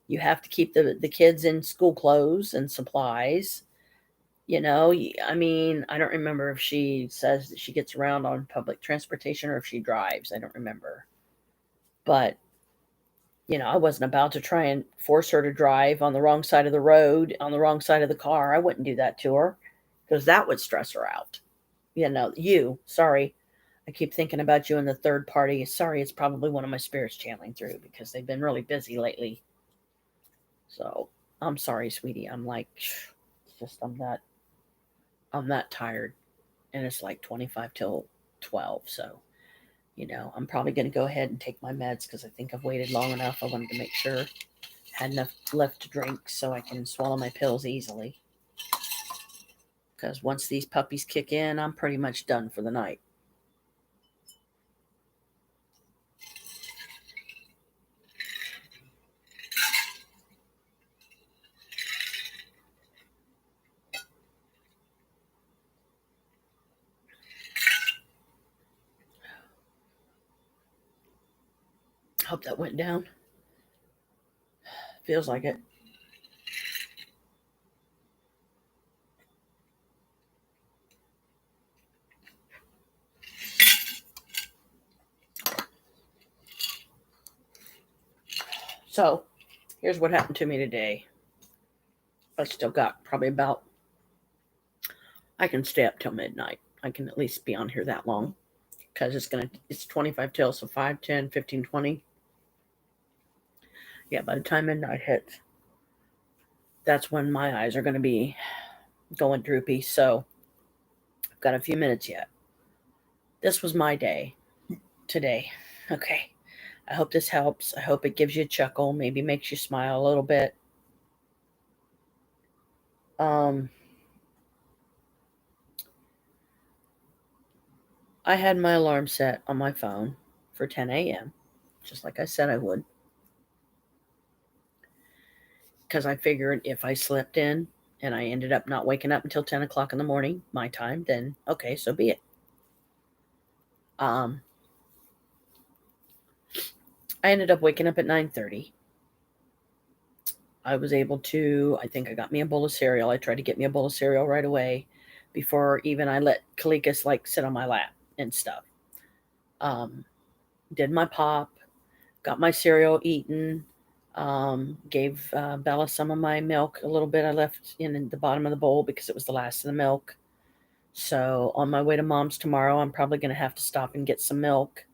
you have to keep the kids in school clothes and supplies. I mean, I don't remember if she says that she gets around on public transportation or if she drives. I don't remember. But, I wasn't about to try and force her to drive on the wrong side of the road, on the wrong side of the car. I wouldn't do that to her because that would stress her out. Sorry. I keep thinking about you in the third party. Sorry, it's probably one of my spirits channeling through because they've been really busy lately. So I'm sorry, sweetie. I'm like, just I'm that tired, and it's like 25 till 12. So, I'm probably going to go ahead and take my meds because I think I've waited long enough. I wanted to make sure I had enough left to drink so I can swallow my pills easily. Because once these puppies kick in, I'm pretty much done for the night. Hope that went down. Feels like it. So, here's what happened to me today. I still got probably I can stay up till midnight. I can at least be on here that long because it's 25 till, so 5, 10, 15, 20. Yeah, by the time midnight hits, that's when my eyes are going to be going droopy. So I've got a few minutes yet. This was my day today. Okay. I hope this helps. I hope it gives you a chuckle, maybe makes you smile a little bit. Um, I had my alarm set on my phone for 10 a.m., just like I said I would, because I figured if I slept in and I ended up not waking up until 10 o'clock in the morning, my time, then okay, so be it. Um, I ended up waking up at 9:30. I was able to, I think I got me a bowl of cereal. I tried to get me a bowl of cereal right away before even I let Kalikas like sit on my lap and stuff. Um, did my pop, got my cereal eaten, gave Bella some of my milk, a little bit I left in the bottom of the bowl because it was the last of the milk. So on my way to mom's tomorrow, I'm probably going to have to stop and get some milk.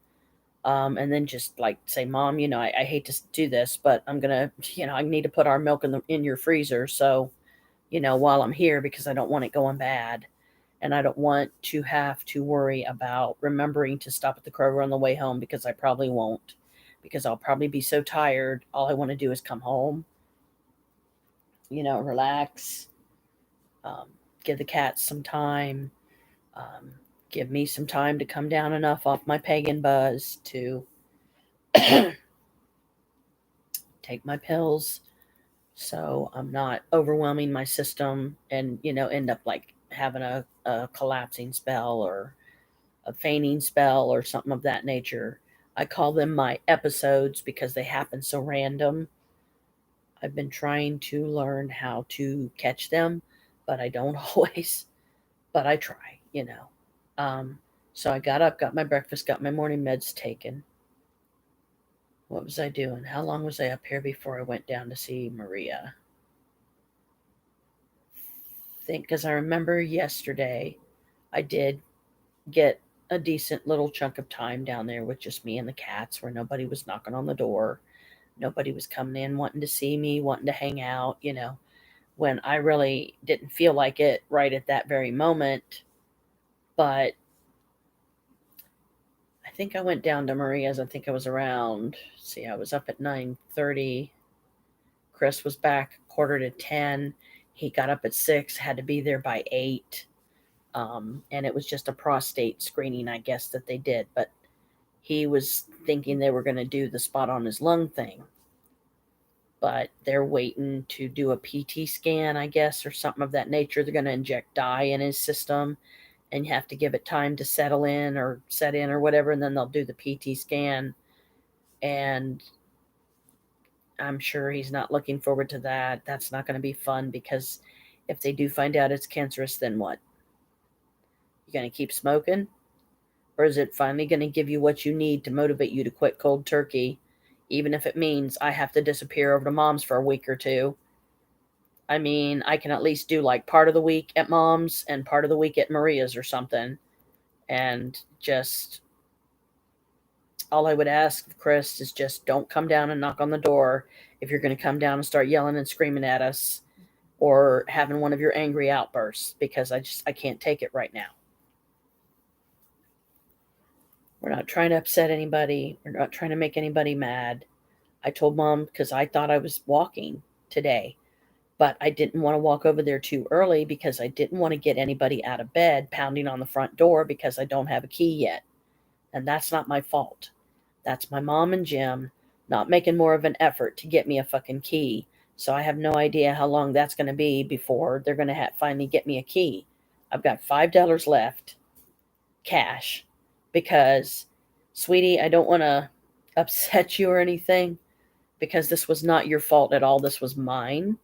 And then just like say, Mom, I hate to do this, but I'm going to, I need to put our milk in your freezer. So, while I'm here, because I don't want it going bad. And I don't want to have to worry about remembering to stop at the Kroger on the way home, because I probably won't, because I'll probably be so tired. All I want to do is come home, relax, um, give the cats some time, um, give me some time to come down enough off my pagan buzz to take my pills so I'm not overwhelming my system and, end up like having a collapsing spell or a fainting spell or something of that nature. I call them my episodes because they happen so random. I've been trying to learn how to catch them, but I don't always, but I try. Um, so I got up, got my breakfast, got my morning meds taken. What was I doing? How long was I up here before I went down to see Maria? Think, because I remember yesterday I did get a decent little chunk of time down there with just me and the cats, where nobody was knocking on the door. Nobody was coming in wanting to see me, wanting to hang out, when I really didn't feel like it right at that very moment. But I think I went down to Maria's. I think I was around, see, I was up at 9:30. Chris was back quarter to 10. He got up at 6, had to be there by 8. And it was just a prostate screening, I guess, that they did. But he was thinking they were going to do the spot on his lung thing. But they're waiting to do a PT scan, I guess, or something of that nature. They're going to inject dye in his system, and you have to give it time to settle in or set in or whatever, and then they'll do the PT scan. And I'm sure he's not looking forward to that. That's not going to be fun, because if they do find out it's cancerous, then what? You going to keep smoking? Or is it finally going to give you what you need to motivate you to quit cold turkey, even if it means I have to disappear over to mom's for a week or two? I mean, I can at least do like part of the week at mom's and part of the week at Maria's or something. And just all I would ask of Chris is just don't come down and knock on the door if you're going to come down and start yelling and screaming at us or having one of your angry outbursts, because I can't take it right now. We're not trying to upset anybody. We're not trying to make anybody mad. I told Mom, because I thought I was walking today, but I didn't want to walk over there too early because I didn't want to get anybody out of bed pounding on the front door because I don't have a key yet. And that's not my fault. That's my mom and Jim not making more of an effort to get me a fucking key. So I have no idea how long that's going to be before they're going to finally get me a key. I've got $5 left, cash, because, sweetie, I don't want to upset you or anything, because this was not your fault at all. This was mine.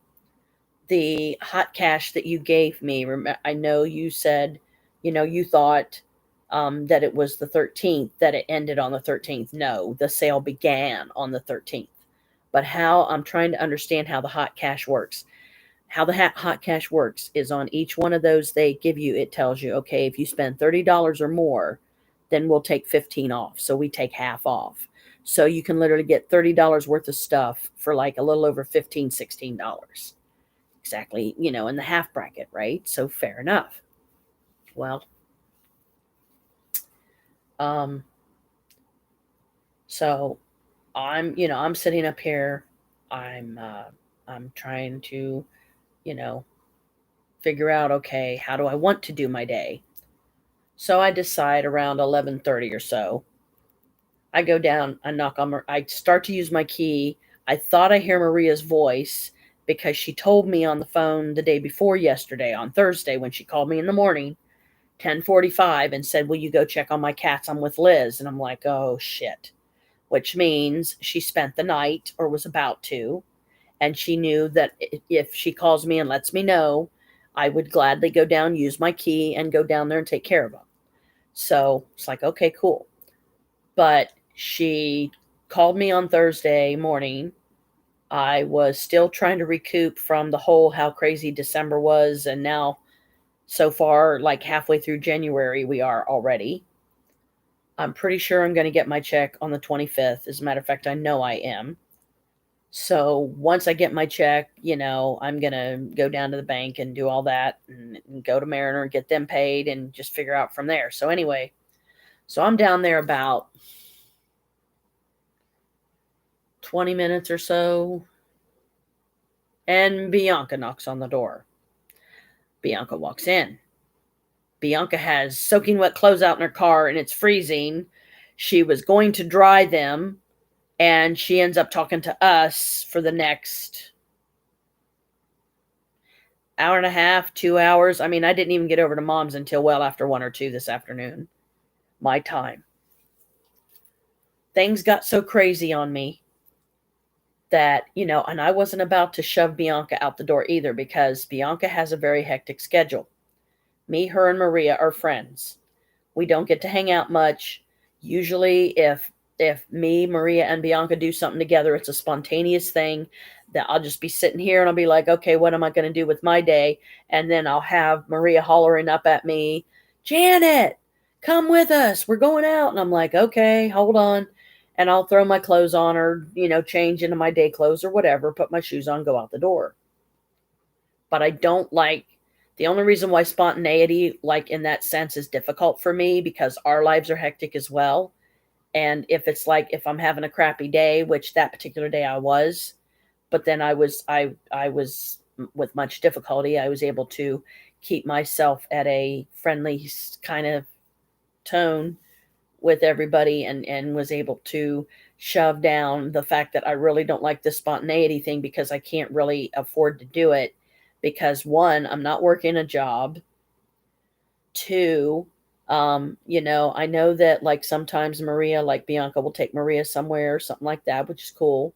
The hot cash that you gave me, I know you said, you thought that it was the 13th, that it ended on the 13th. No, the sale began on the 13th. But how I'm trying to understand how the hot cash works. How the hot cash works is on each one of those they give you, it tells you, okay, if you spend $30 or more, then we'll take 15 off. So we take half off. So you can literally get $30 worth of stuff for like a little over $15, $16. Exactly, in the half bracket, right? So fair enough. Well, so I'm sitting up here. I'm trying to, figure out, okay, how do I want to do my day? So I decide around 11:30 or so. I go down, I knock on I start to use my key. I thought I hear Maria's voice because she told me on the phone the day before yesterday, on Thursday, when she called me in the morning, 10:45, and said, "Will you go check on my cats? I'm with Liz." And I'm like, "Oh shit." Which means she spent the night, or was about to, and she knew that if she calls me and lets me know, I would gladly go down, use my key, and go down there and take care of them. So it's like, okay, cool. But she called me on Thursday morning. I was still trying to recoup from the whole how crazy December was, and now so far, like halfway through January, we are already. I'm pretty sure I'm going to get my check on the 25th. As a matter of fact, I know I am. So once I get my check, I'm going to go down to the bank and do all that, and go to Mariner and get them paid and just figure out from there. So anyway, so I'm down there about 20 minutes or so, and Bianca knocks on the door. Bianca walks in. Bianca has soaking wet clothes out in her car, and it's freezing. She was going to dry them, and she ends up talking to us for the next hour and a half, 2 hours. I mean, I didn't even get over to Mom's until well after 1 or 2 this afternoon, my time. Things got so crazy on me that, and I wasn't about to shove Bianca out the door either, because Bianca has a very hectic schedule. Me, her, and Maria are friends. We don't get to hang out much. Usually, if me, Maria, and Bianca do something together, it's a spontaneous thing that I'll just be sitting here and I'll be like, okay, what am I going to do with my day? And then I'll have Maria hollering up at me, "Janet, come with us. We're going out." And I'm like, okay, hold on. And I'll throw my clothes on, or, change into my day clothes or whatever, put my shoes on, go out the door. But I don't like, the only reason why spontaneity, like in that sense, is difficult for me, because our lives are hectic as well. And if it's like, if I'm having a crappy day, which that particular day I was, but then I was with much difficulty, I was able to keep myself at a friendly kind of tone with everybody and was able to shove down the fact that I really don't like this spontaneity thing because I can't really afford to do it because one, I'm not working a job. Two, I know that like sometimes Maria, like Bianca will take Maria somewhere or something like that, which is cool.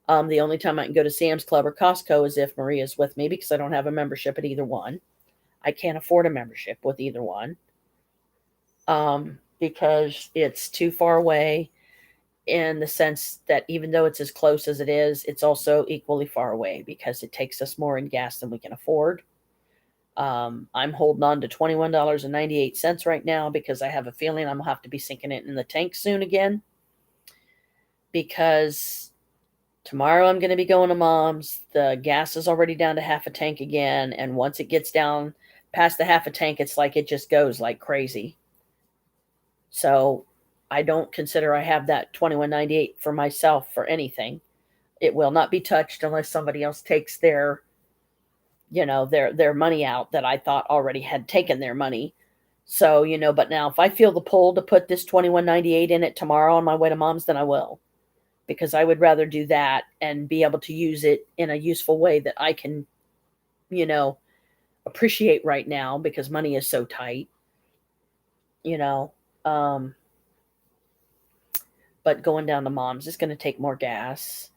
The only time I can go to Sam's Club or Costco is if Maria's with me because I don't have a membership at either one. I can't afford a membership with either one because it's too far away in the sense that even though it's as close as it is, it's also equally far away because it takes us more in gas than we can afford. I'm holding on to $21.98 right now because I have a feeling I'm going to have to be sinking it in the tank soon again because tomorrow I'm going to be going to Mom's. The gas is already down to half a tank again. And once it gets down past the half a tank, it's like it just goes like crazy. So I don't consider I have that $21.98 for myself for anything. It will not be touched unless somebody else takes their money out that I thought already had taken their money. So, but now if I feel the pull to put this $21.98 in it tomorrow on my way to Mom's, then I will. Because I would rather do that and be able to use it in a useful way that I can, appreciate right now because money is so tight, you know. Um, but going down to Mom's is going to take more gas,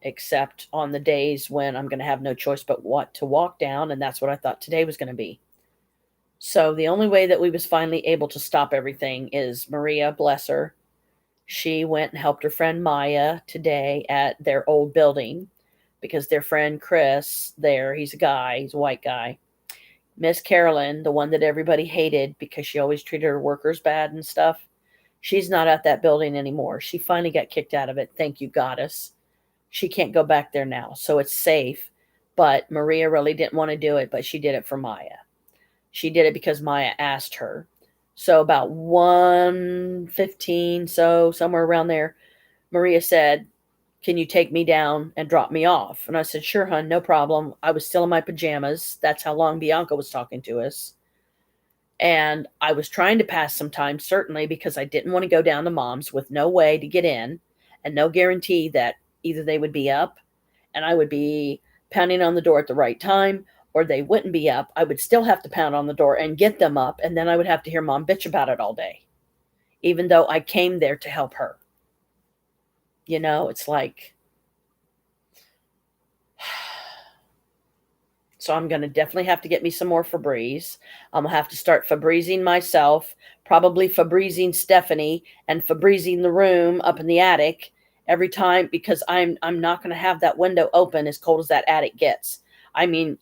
except on the days when I'm going to have no choice but what to walk down, and that's what I thought today was going to be. So the only way that we was finally able to stop everything is Maria, bless her. She went and helped her friend Maya today at their old building because their friend Chris there, he's a white guy. Miss Carolyn, the one that everybody hated because she always treated her workers bad and stuff, she's not at that building anymore. She finally got kicked out of it. Thank you, goddess. She can't go back there now, so it's safe. But Maria really didn't want to do it, but she did it for Maya. She did it because Maya asked her. So about 1:15, so somewhere around there, Maria said, "Can you take me down and drop me off?" And I said, "Sure, hon, no problem." I was still in my pajamas. That's how long Bianca was talking to us. And I was trying to pass some time, certainly, because I didn't want to go down to Mom's with no way to get in and no guarantee that either they would be up and I would be pounding on the door at the right time, or they wouldn't be up. I would still have to pound on the door and get them up, and then I would have to hear Mom bitch about it all day, even though I came there to help her. It's like, so I'm going to definitely have to get me some more Febreze. I'm going to have to start Febrezing myself, probably Febrezing Stephanie and Febrezing the room up in the attic every time because I'm not going to have that window open as cold as that attic gets. I mean,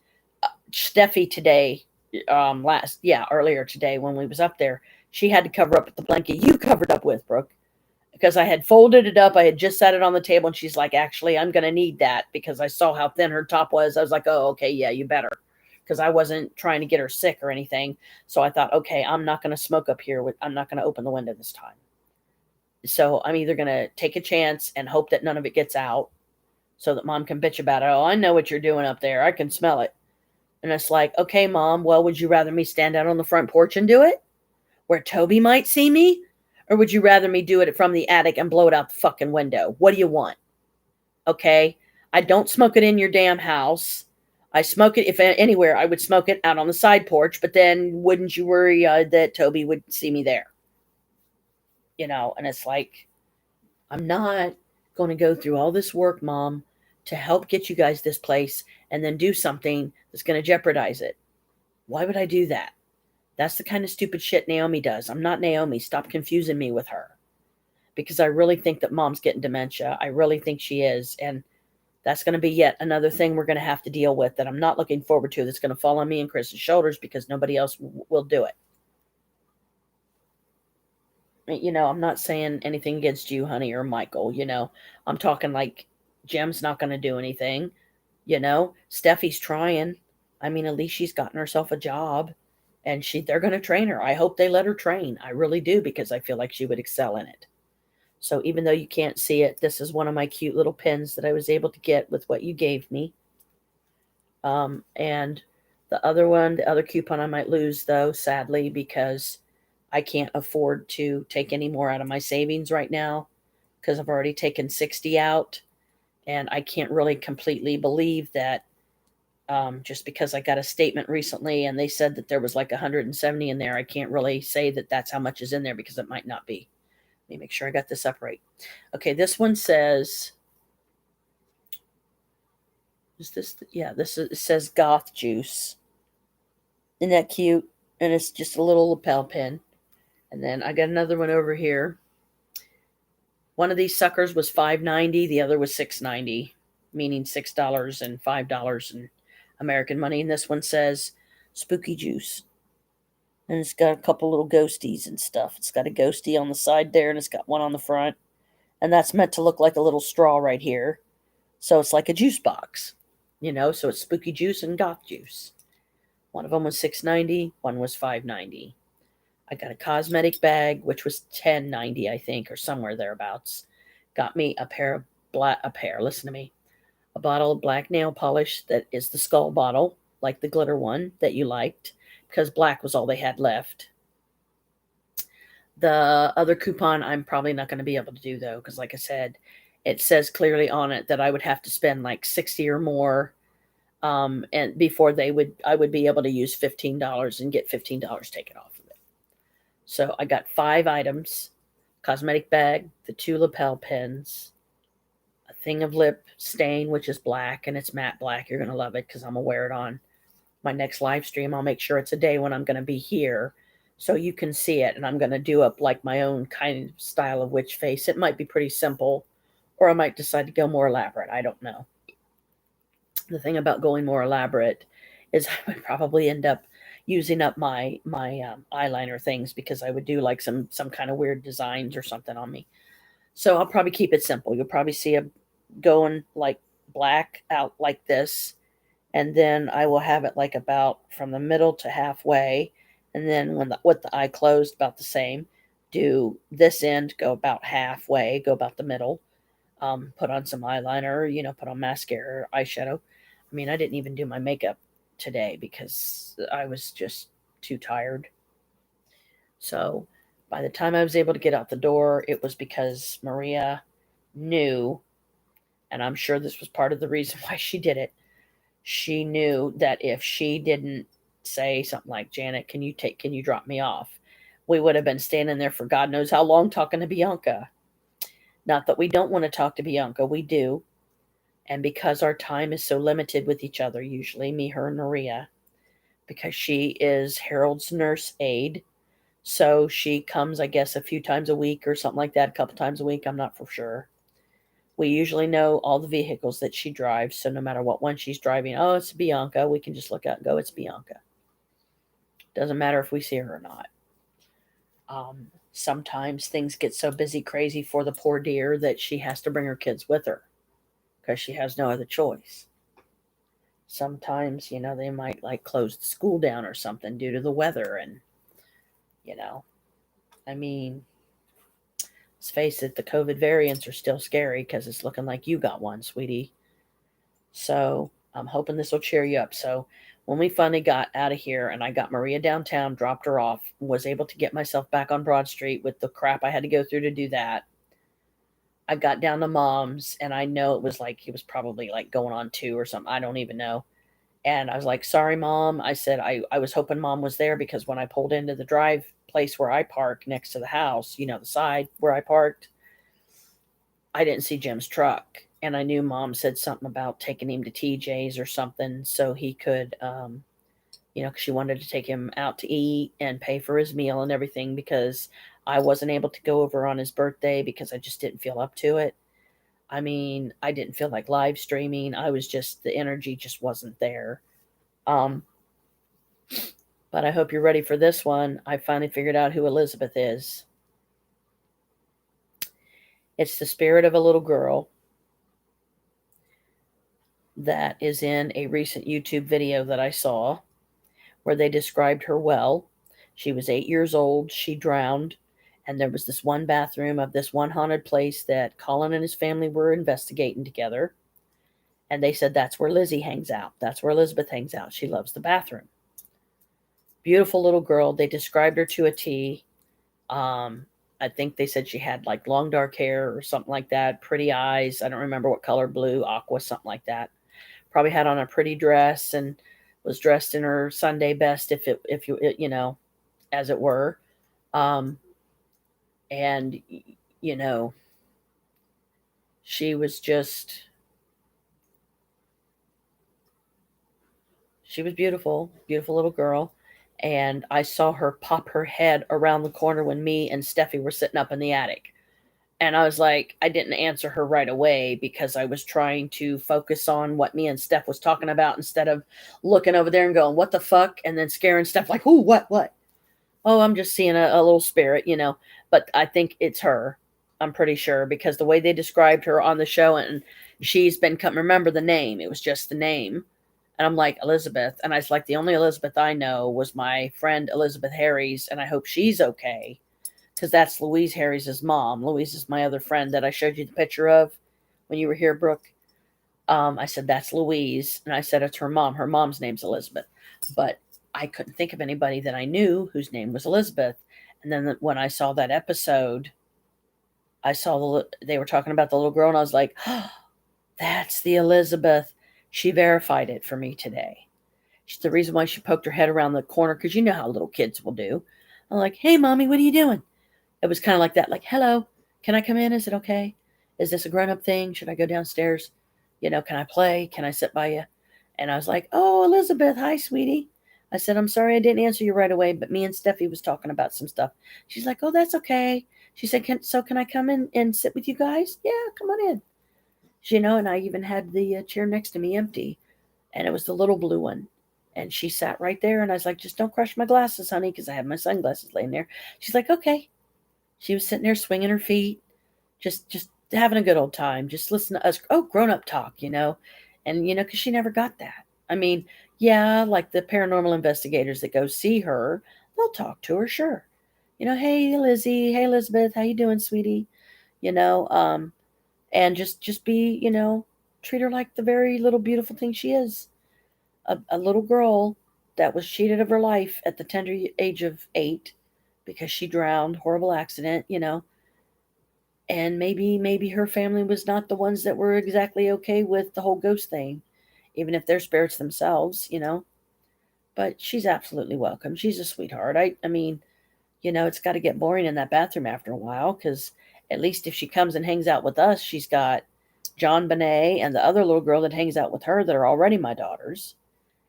Steffi today, earlier today when we was up there, she had to cover up with the blanket you covered up with, Brooke, because I had folded it up. I had just set it on the table, and she's like, "Actually, I'm going to need that," because I saw how thin her top was. I was like, "Oh, okay, yeah, you better," because I wasn't trying to get her sick or anything. So I thought, okay, I'm not going to smoke up here. I'm not going to open the window this time. So I'm either going to take a chance and hope that none of it gets out so that Mom can bitch about it. "Oh, I know what you're doing up there. I can smell it." And it's like, okay, Mom, well, would you rather me stand out on the front porch and do it where Toby might see me? Or would you rather me do it from the attic and blow it out the fucking window? What do you want? Okay? I don't smoke it in your damn house. I smoke it, if anywhere, I would smoke it out on the side porch, but then wouldn't you worry that Toby would see me there? And it's like, I'm not going to go through all this work, Mom, to help get you guys this place and then do something that's going to jeopardize it. Why would I do that? That's the kind of stupid shit Naomi does. I'm not Naomi. Stop confusing me with her. Because I really think that Mom's getting dementia. I really think she is. And that's going to be yet another thing we're going to have to deal with that I'm not looking forward to. That's going to fall on me and Chris's shoulders because nobody else will do it. I'm not saying anything against you, honey, or Michael. I'm talking like Jim's not going to do anything. Steffi's trying. I mean, at least she's gotten herself a job. And they're going to train her. I hope they let her train. I really do, because I feel like she would excel in it. So even though you can't see it, this is one of my cute little pins that I was able to get with what you gave me. And the other coupon I might lose, though, sadly, because I can't afford to take any more out of my savings right now because I've already taken 60 out. And I can't really completely believe that just because I got a statement recently and they said that there was like 170 in there, I can't really say that that's how much is in there because it might not be. Let me make sure I got this up right. Okay, this one says, is this, yeah, it says goth juice. Isn't that cute? And it's just a little lapel pin. And then I got another one over here. One of these suckers was $5.90, the other was $6.90, meaning $6 and $5 in American money. And this one says spooky juice. And it's got a couple little ghosties and stuff. It's got a ghostie on the side there, and it's got one on the front. And that's meant to look like a little straw right here. So it's like a juice box, so it's spooky juice and goth juice. One of them was $6.90, one was $5.90. I got a cosmetic bag, which was $10.90, I think, or somewhere thereabouts. Got me a listen to me, a bottle of black nail polish that is the skull bottle, like the glitter one that you liked, because black was all they had left. The other coupon I'm probably not going to be able to do, though, because like I said, it says clearly on it that I would have to spend like 60 or more, and before I would be able to use $15 and get $15 taken off of it. So I got 5 items: cosmetic bag, the 2 lapel pins, a thing of lip stain, which is black, and it's matte black. You're going to love it because I'm going to wear it on my next live stream. I'll make sure it's a day when I'm going to be here so you can see it, and I'm going to do up like my own kind of style of witch face. It might be pretty simple, or I might decide to go more elaborate. I don't know. The thing about going more elaborate is I would probably end up using up my eyeliner things, because I would do like some kind of weird designs or something on me. So I'll probably keep it simple. You'll probably see it going like black out like this, and then I will have it like about from the middle to halfway, and then with the eye closed, about the same. Do this end, go about halfway, go about the middle. Put on some eyeliner, put on mascara, eyeshadow. I mean, I didn't even do my makeup today because I was just too tired. So by the time I was able to get out the door, it was because Maria knew, and I'm sure this was part of the reason why she did it. She knew that if she didn't say something like, Janet, can you drop me off? We would have been standing there for God knows how long talking to Bianca. Not that we don't want to talk to Bianca, we do. And because our time is so limited with each other, usually me, her, and Maria, because she is Harold's nurse aide, so she comes, I guess, a few times a week or something like that, a couple times a week, I'm not for sure. We usually know all the vehicles that she drives, so no matter what one she's driving, oh, it's Bianca, we can just look out and go, it's Bianca. Doesn't matter if we see her or not. Sometimes things get so busy, crazy for the poor dear that she has to bring her kids with her because she has no other choice. Sometimes, they might like close the school down or something due to the weather. And, I mean, let's face it, the COVID variants are still scary because it's looking like you got one, sweetie. So I'm hoping this will cheer you up. So when we finally got out of here and I got Maria downtown, dropped her off, was able to get myself back on Broad Street with the crap I had to go through to do that, I got down to Mom's, and I know it was probably like going on 2 or something. I don't even know. And I was like, sorry, Mom. I said, I was hoping Mom was there, because when I pulled into the drive place where I park next to the house, the side where I parked, I didn't see Jim's truck. And I knew Mom said something about taking him to TJ's or something so he could, because she wanted to take him out to eat and pay for his meal and everything, because I wasn't able to go over on his birthday because I just didn't feel up to it. I mean, I didn't feel like live streaming. The energy just wasn't there. But I hope you're ready for this one. I finally figured out who Elizabeth is. It's the spirit of a little girl that is in a recent YouTube video that I saw where they described her well. She was 8 years old. She drowned. And there was this one bathroom of this one haunted place that Colin and his family were investigating together. And they said that's where Lizzie hangs out. That's where Elizabeth hangs out. She loves the bathroom. Beautiful little girl. They described her to a T. I think they said she had like long dark hair or something like that, pretty eyes. I don't remember what color, blue, aqua, something like that. Probably had on a pretty dress and was dressed in her Sunday best, if you you know, as it were. Um, and you know, she was just she was beautiful, beautiful little girl. And I saw her pop her head around the corner when me and Steffi were sitting up in the attic. And I was like, I didn't answer her right away because I was trying to focus on what me and Steph was talking about instead of looking over there and going, what the fuck? And then scaring Steph like, ooh, what? Oh, I'm just seeing a little spirit, you know. But I think it's her. I'm pretty sure because the way they described her on the show, and she's been, remember the name. It was just the name. And I'm like, Elizabeth. And I was like, the only Elizabeth I know was my friend Elizabeth Harry's, and I hope she's okay because that's Louise Harry's mom. Louise is my other friend that I showed you the picture of when you were here, Brooke. I said, that's Louise. And I said, it's her mom. Her mom's name's Elizabeth. But I couldn't think of anybody that I knew whose name was Elizabeth. And then when I saw that episode, I saw they were talking about the little girl, and I was like, oh, that's the Elizabeth. She verified it for me today. She's the reason why she poked her head around the corner, because you know how little kids will do. I'm like, hey, mommy, what are you doing? It was kind of like that, like, hello, can I come in? Is it okay? Is this a grown-up thing? Should I go downstairs? You know, can I play? Can I sit by you? And I was like, oh, Elizabeth, hi, sweetie. I said, I'm sorry I didn't answer you right away, but me and Steffi was talking about some stuff. She's like, oh, that's okay. She said, can I come in and sit with you guys? Yeah, come on in. You know, and I even had the chair next to me empty, and it was the little blue one. And she sat right there, and I was like, just don't crush my glasses, honey, because I have my sunglasses laying there. She's like, okay. She was sitting there swinging her feet, just having a good old time, just listening to us, grown up talk, you know, and you know, because she never got that. I mean, yeah, like the paranormal investigators that go see her, they'll talk to her, sure. You know, hey Lizzie, hey Elizabeth, how you doing, sweetie? You know, and just be, you know, treat her like the very little beautiful thing she is, a little girl that was cheated of her life at the tender age of 8 because she drowned, horrible accident, you know, and maybe her family was not the ones that were exactly okay with the whole ghost thing, even if they're spirits themselves, you know. But she's absolutely welcome. She's a sweetheart. I mean, you know, it's got to get boring in that bathroom after a while, because at least if she comes and hangs out with us, she's got John Bonet and the other little girl that hangs out with her that are already my daughters.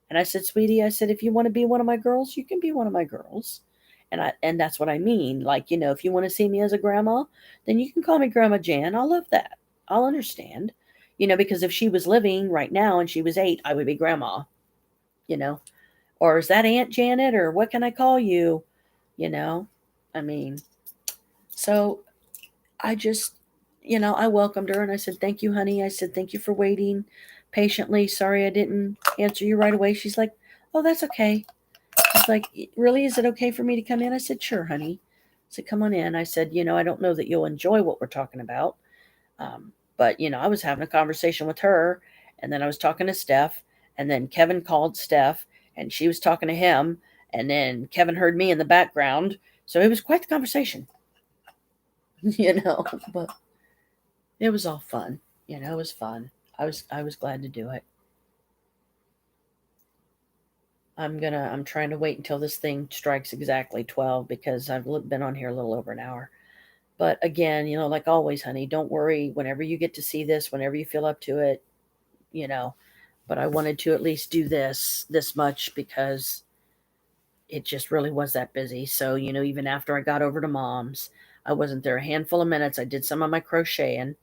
And I said, sweetie, I said, if you want to be one of my girls, you can be one of my girls. And that's what I mean. Like, you know, if you want to see me as a grandma, then you can call me Grandma Jan. I'll love that. I'll understand. You know, because if she was living right now and she was 8, I would be grandma, you know. Or is that Aunt Janet, or what can I call you? You know? I mean, so I just, you know, I welcomed her and I said, thank you, honey. I said, thank you for waiting patiently. Sorry I didn't answer you right away. She's like, oh, that's okay. She's like, really? Is it okay for me to come in? I said, sure, honey. I said, come on in. I said, you know, I don't know that you'll enjoy what we're talking about. But, you know, I was having a conversation with her, and then I was talking to Steph, and then Kevin called Steph, and she was talking to him, and then Kevin heard me in the background. So it was quite the conversation, you know, but it was all fun. You know, it was fun. I was glad to do it. I'm trying to wait until this thing strikes exactly 12 because I've been on here a little over an hour. But again, you know, like always, honey, don't worry. Whenever you get to see this, whenever you feel up to it, you know. But I wanted to at least do this much because it just really was that busy. So, you know, even after I got over to mom's, I wasn't there a handful of minutes. I did some of my crocheting.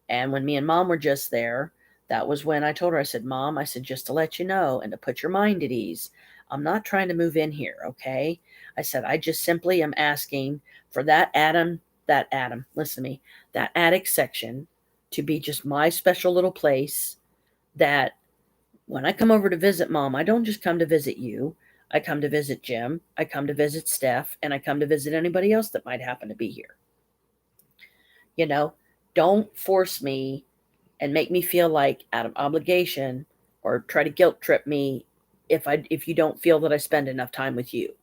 And when me and mom were just there, that was when I told her, I said, Mom, I said, just to let you know and to put your mind at ease, I'm not trying to move in here, okay? I said, I just simply am asking for listen to me, that attic section to be just my special little place that when I come over to visit mom, I don't just come to visit you. I come to visit Jim. I come to visit Steph, and I come to visit anybody else that might happen to be here. You know, don't force me and make me feel like out of obligation or try to guilt trip me if you don't feel that I spend enough time with you.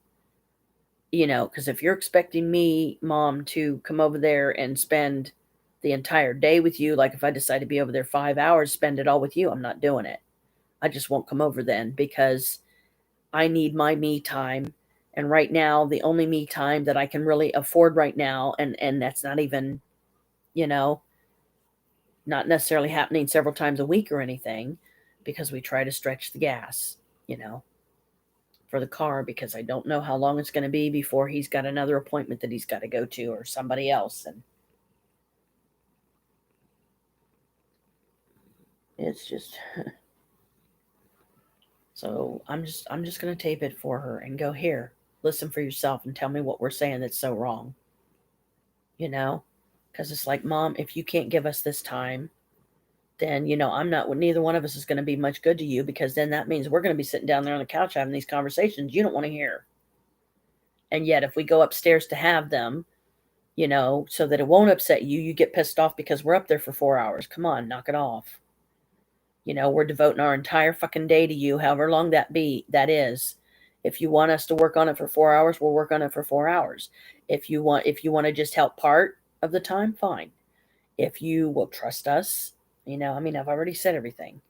because if you're expecting me, Mom, to come over there and spend the entire day with you, like if I decide to be over there 5 hours, spend it all with you, I'm not doing it. I just won't come over then because I need my me time. And right now, the only me time that I can really afford right now, and that's not even, you know, not necessarily happening several times a week or anything, because we try to stretch the gas, you know, for the car, because I don't know how long it's going to be before he's got another appointment that he's got to go to, or somebody else. And it's just so I'm just going to tape it for her and go, here, listen for yourself and tell me what we're saying that's so wrong, you know, because it's like, Mom, if you can't give us this time, then I'm not, neither one of us is going to be much good to you, because then that means we're going to be sitting down there on the couch having these conversations you don't want to hear. And yet if we go upstairs to have them, so that it won't upset you, you get pissed off because we're up there for 4 hours. Come on, knock it off. We're devoting our entire fucking day to you, however long that is. If you want us to work on it for 4 hours, we'll work on it for 4 hours. If you want to just help part of the time, fine. If you will trust us, I've already said everything.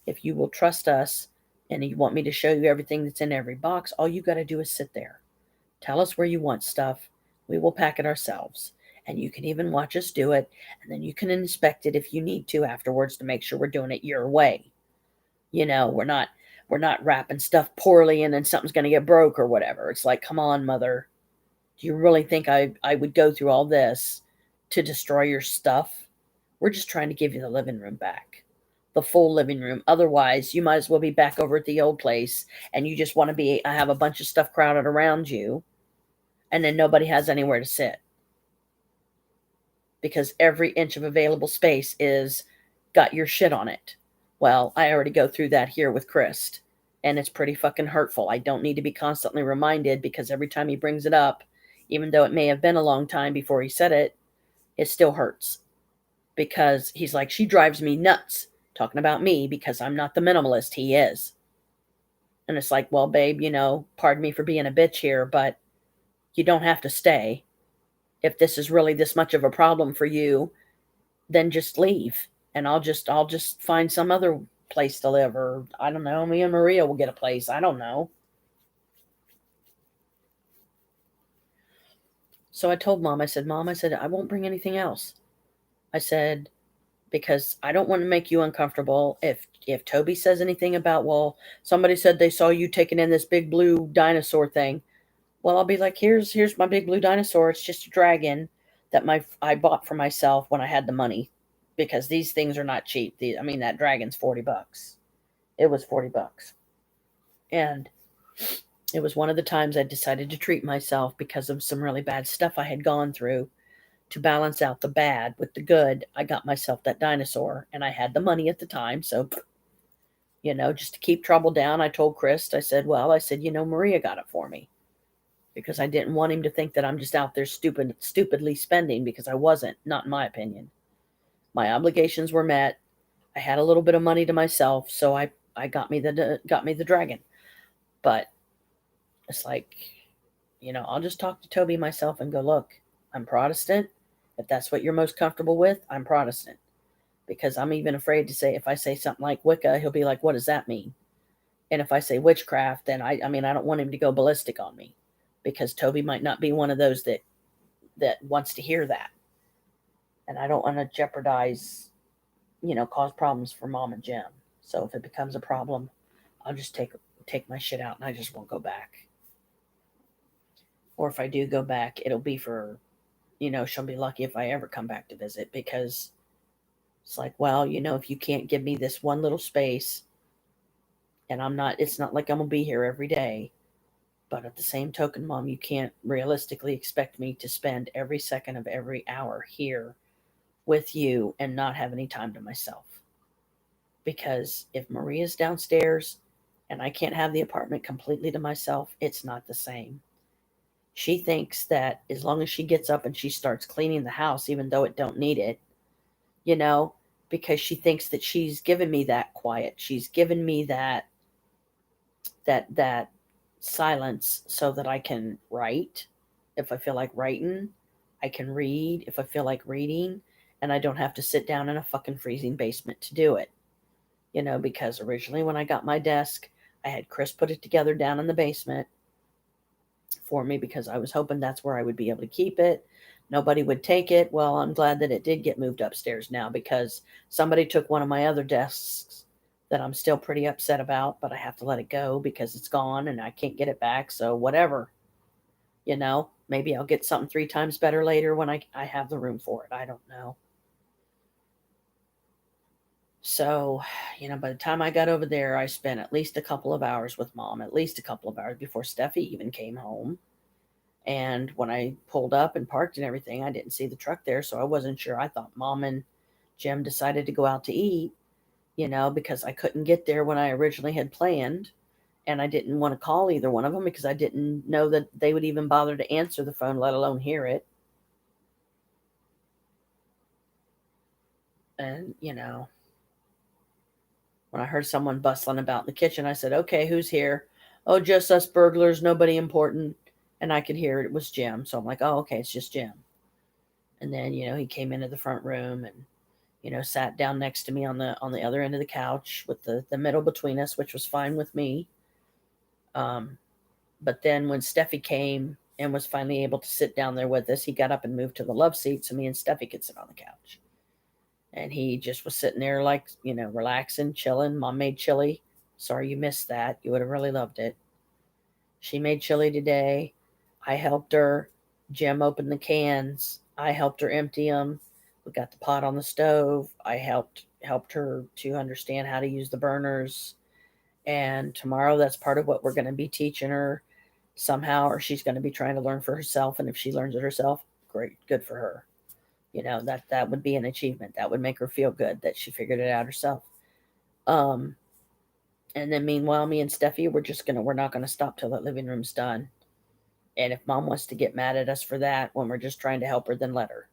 If you will trust us and you want me to show you everything that's in every box, all you got to do is sit there. Tell us where you want stuff. We will pack it ourselves. And you can even watch us do it. And then you can inspect it if you need to afterwards to make sure we're doing it your way. We're not wrapping stuff poorly and then something's going to get broke or whatever. It's like, come on, Mother. Do you really think I would go through all this to destroy your stuff? We're just trying to give you the living room back. The full living room. Otherwise, you might as well be back over at the old place and you just want to have a bunch of stuff crowded around you, and then nobody has anywhere to sit. Because every inch of available space is got your shit on it. Well, I already go through that here with Chris, and it's pretty fucking hurtful. I don't need to be constantly reminded, because every time he brings it up, even though it may have been a long time before he said it, it still hurts. Because he's like, she drives me nuts talking about me because I'm not the minimalist he is. And it's like, well, babe, pardon me for being a bitch here, but you don't have to stay. If this is really this much of a problem for you, then just leave. And I'll just find some other place to live, or I don't know, me and Maria will get a place. I don't know. So I told Mom, I said, I won't bring anything else. I said, because I don't want to make you uncomfortable. If Toby says anything about, well, somebody said they saw you taking in this big blue dinosaur thing, well, I'll be like, here's my big blue dinosaur. It's just a dragon that I bought for myself when I had the money, because these things are not cheap. That dragon's $40. It was $40. And it was one of the times I decided to treat myself because of some really bad stuff I had gone through. To balance out the bad with the good, I got myself that dinosaur, and I had the money at the time. So, just to keep trouble down, I told Chris, I said, Maria got it for me, because I didn't want him to think that I'm just out there stupidly spending, because I wasn't, not in my opinion. My obligations were met. I had a little bit of money to myself, so I got me the dragon. But it's like, I'll just talk to Toby myself and go, look, I'm Protestant. If that's what you're most comfortable with, I'm Protestant. Because I'm even afraid to say, if I say something like Wicca, he'll be like, what does that mean? And if I say witchcraft, then I don't want him to go ballistic on me, because Toby might not be one of those that wants to hear that. And I don't want to jeopardize, cause problems for Mom and Jim. So if it becomes a problem, I'll just take my shit out and I just won't go back. Or if I do go back, it'll be for, she'll be lucky if I ever come back to visit, because it's like, well, if you can't give me this one little space, and it's not like I'm going to be here every day, but at the same token, Mom, you can't realistically expect me to spend every second of every hour here with you and not have any time to myself. Because if Maria's downstairs and I can't have the apartment completely to myself, it's not the same. She thinks that as long as she gets up and she starts cleaning the house, even though it don't need it, because she thinks that she's given me that quiet. She's given me that silence so that I can write, If I feel like writing, I can read if I feel like reading, and I don't have to sit down in a fucking freezing basement to do it. Because originally when I got my desk, I had Chris put it together down in the basement for me because I was hoping that's where I would be able to keep it. Nobody would take it. Well, I'm glad that it did get moved upstairs now because somebody took one of my other desks that I'm still pretty upset about, but I have to let it go because it's gone and I can't get it back. So, whatever, maybe I'll get something 3 times better later when I have the room for it. I don't know. So, by the time I got over there, I spent at least a couple of hours with mom, at least a couple of hours before Steffi even came home. And when I pulled up and parked and everything, I didn't see the truck there, so I wasn't sure. I thought mom and Jim decided to go out to eat, because I couldn't get there when I originally had planned. And I didn't want to call either one of them because I didn't know that they would even bother to answer the phone, let alone hear it. And, when I heard someone bustling about in the kitchen, I said, okay, who's here? Oh, just us burglars, nobody important. And I could hear it was Jim. So I'm like, oh, okay, it's just Jim. And then, he came into the front room and, sat down next to me on the other end of the couch with the middle between us, which was fine with me. But then when Steffi came and was finally able to sit down there with us, he got up and moved to the love seat so me and Steffi could sit on the couch. And he just was sitting there like, relaxing, chilling. Mom made chili. Sorry you missed that. You would have really loved it. She made chili today. I helped her. Jim opened the cans. I helped her empty them. We got the pot on the stove. I helped her to understand how to use the burners. And tomorrow, that's part of what we're going to be teaching her somehow, or she's going to be trying to learn for herself. And if she learns it herself, great, good for her. That would be an achievement. That would make her feel good that she figured it out herself. And then meanwhile, me and Steffi, we're not gonna stop till that living room's done. And if mom wants to get mad at us for that when we're just trying to help her, then let her.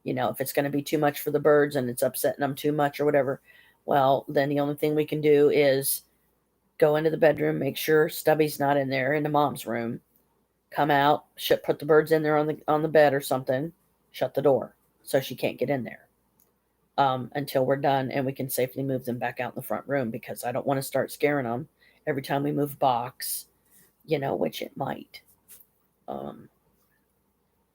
If it's gonna be too much for the birds and it's upsetting them too much or whatever, well, then the only thing we can do is go into the bedroom, make sure Stubby's not in there in the mom's room, come out, put the birds in there on the bed or something, shut the door so she can't get in there. Until we're done and we can safely move them back out in the front room because I don't want to start scaring them every time we move a box, which it might. Um,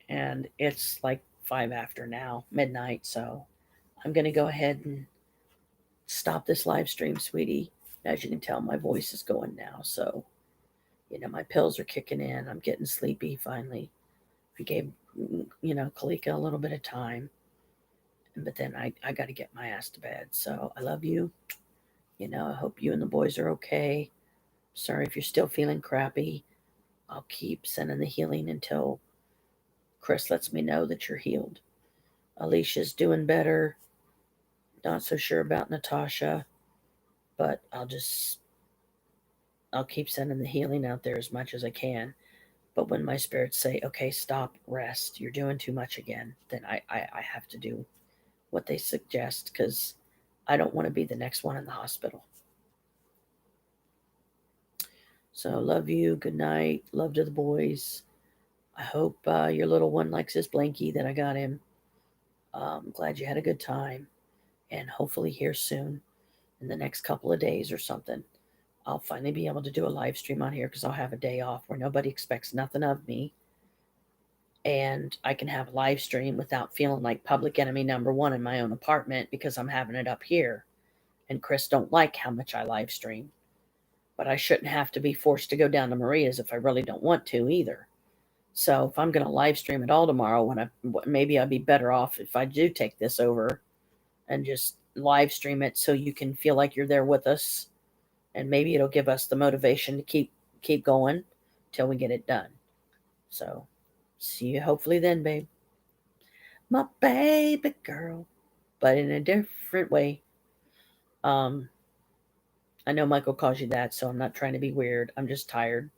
and it's like 5 after now, midnight. So I'm going to go ahead and stop this live stream, sweetie. As you can tell, my voice is going now. So, my pills are kicking in. I'm getting sleepy finally. I gave, Kalika a little bit of time. But then I got to get my ass to bed. So I love you. I hope you and the boys are okay. Sorry if you're still feeling crappy. I'll keep sending the healing until Chris lets me know that you're healed. Alicia's doing better. Not so sure about Natasha, but I'll keep sending the healing out there as much as I can. But when my spirits say, okay, stop, rest, you're doing too much again, then I have to do what they suggest because I don't want to be the next one in the hospital. So love you. Good night. Love to the boys. I hope your little one likes his blankie that I got him. Glad you had a good time. And hopefully here soon, in the next couple of days or something, I'll finally be able to do a live stream on here because I'll have a day off where nobody expects nothing of me. And I can have a live stream without feeling like public enemy number one in my own apartment because I'm having it up here. And Chris don't like how much I live stream. But I shouldn't have to be forced to go down to Maria's if I really don't want to either. So if I'm going to live stream it all tomorrow, maybe I'd be better off if I do take this over and just live stream it so you can feel like you're there with us, and maybe it'll give us the motivation to keep going till we get it done. So see you hopefully then, babe. My baby girl, but in a different way. I know Michael calls you that, so I'm not trying to be weird. I'm just tired.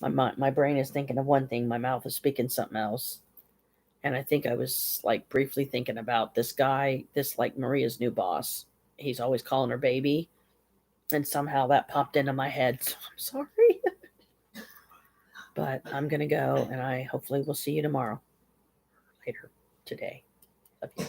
My brain is thinking of one thing, my mouth is speaking something else. And I think I was like briefly thinking about this guy, this like Maria's new boss. He's always calling her baby. And somehow that popped into my head. So I'm sorry. But I'm going to go, and I hopefully will see you tomorrow. Later today. Love you.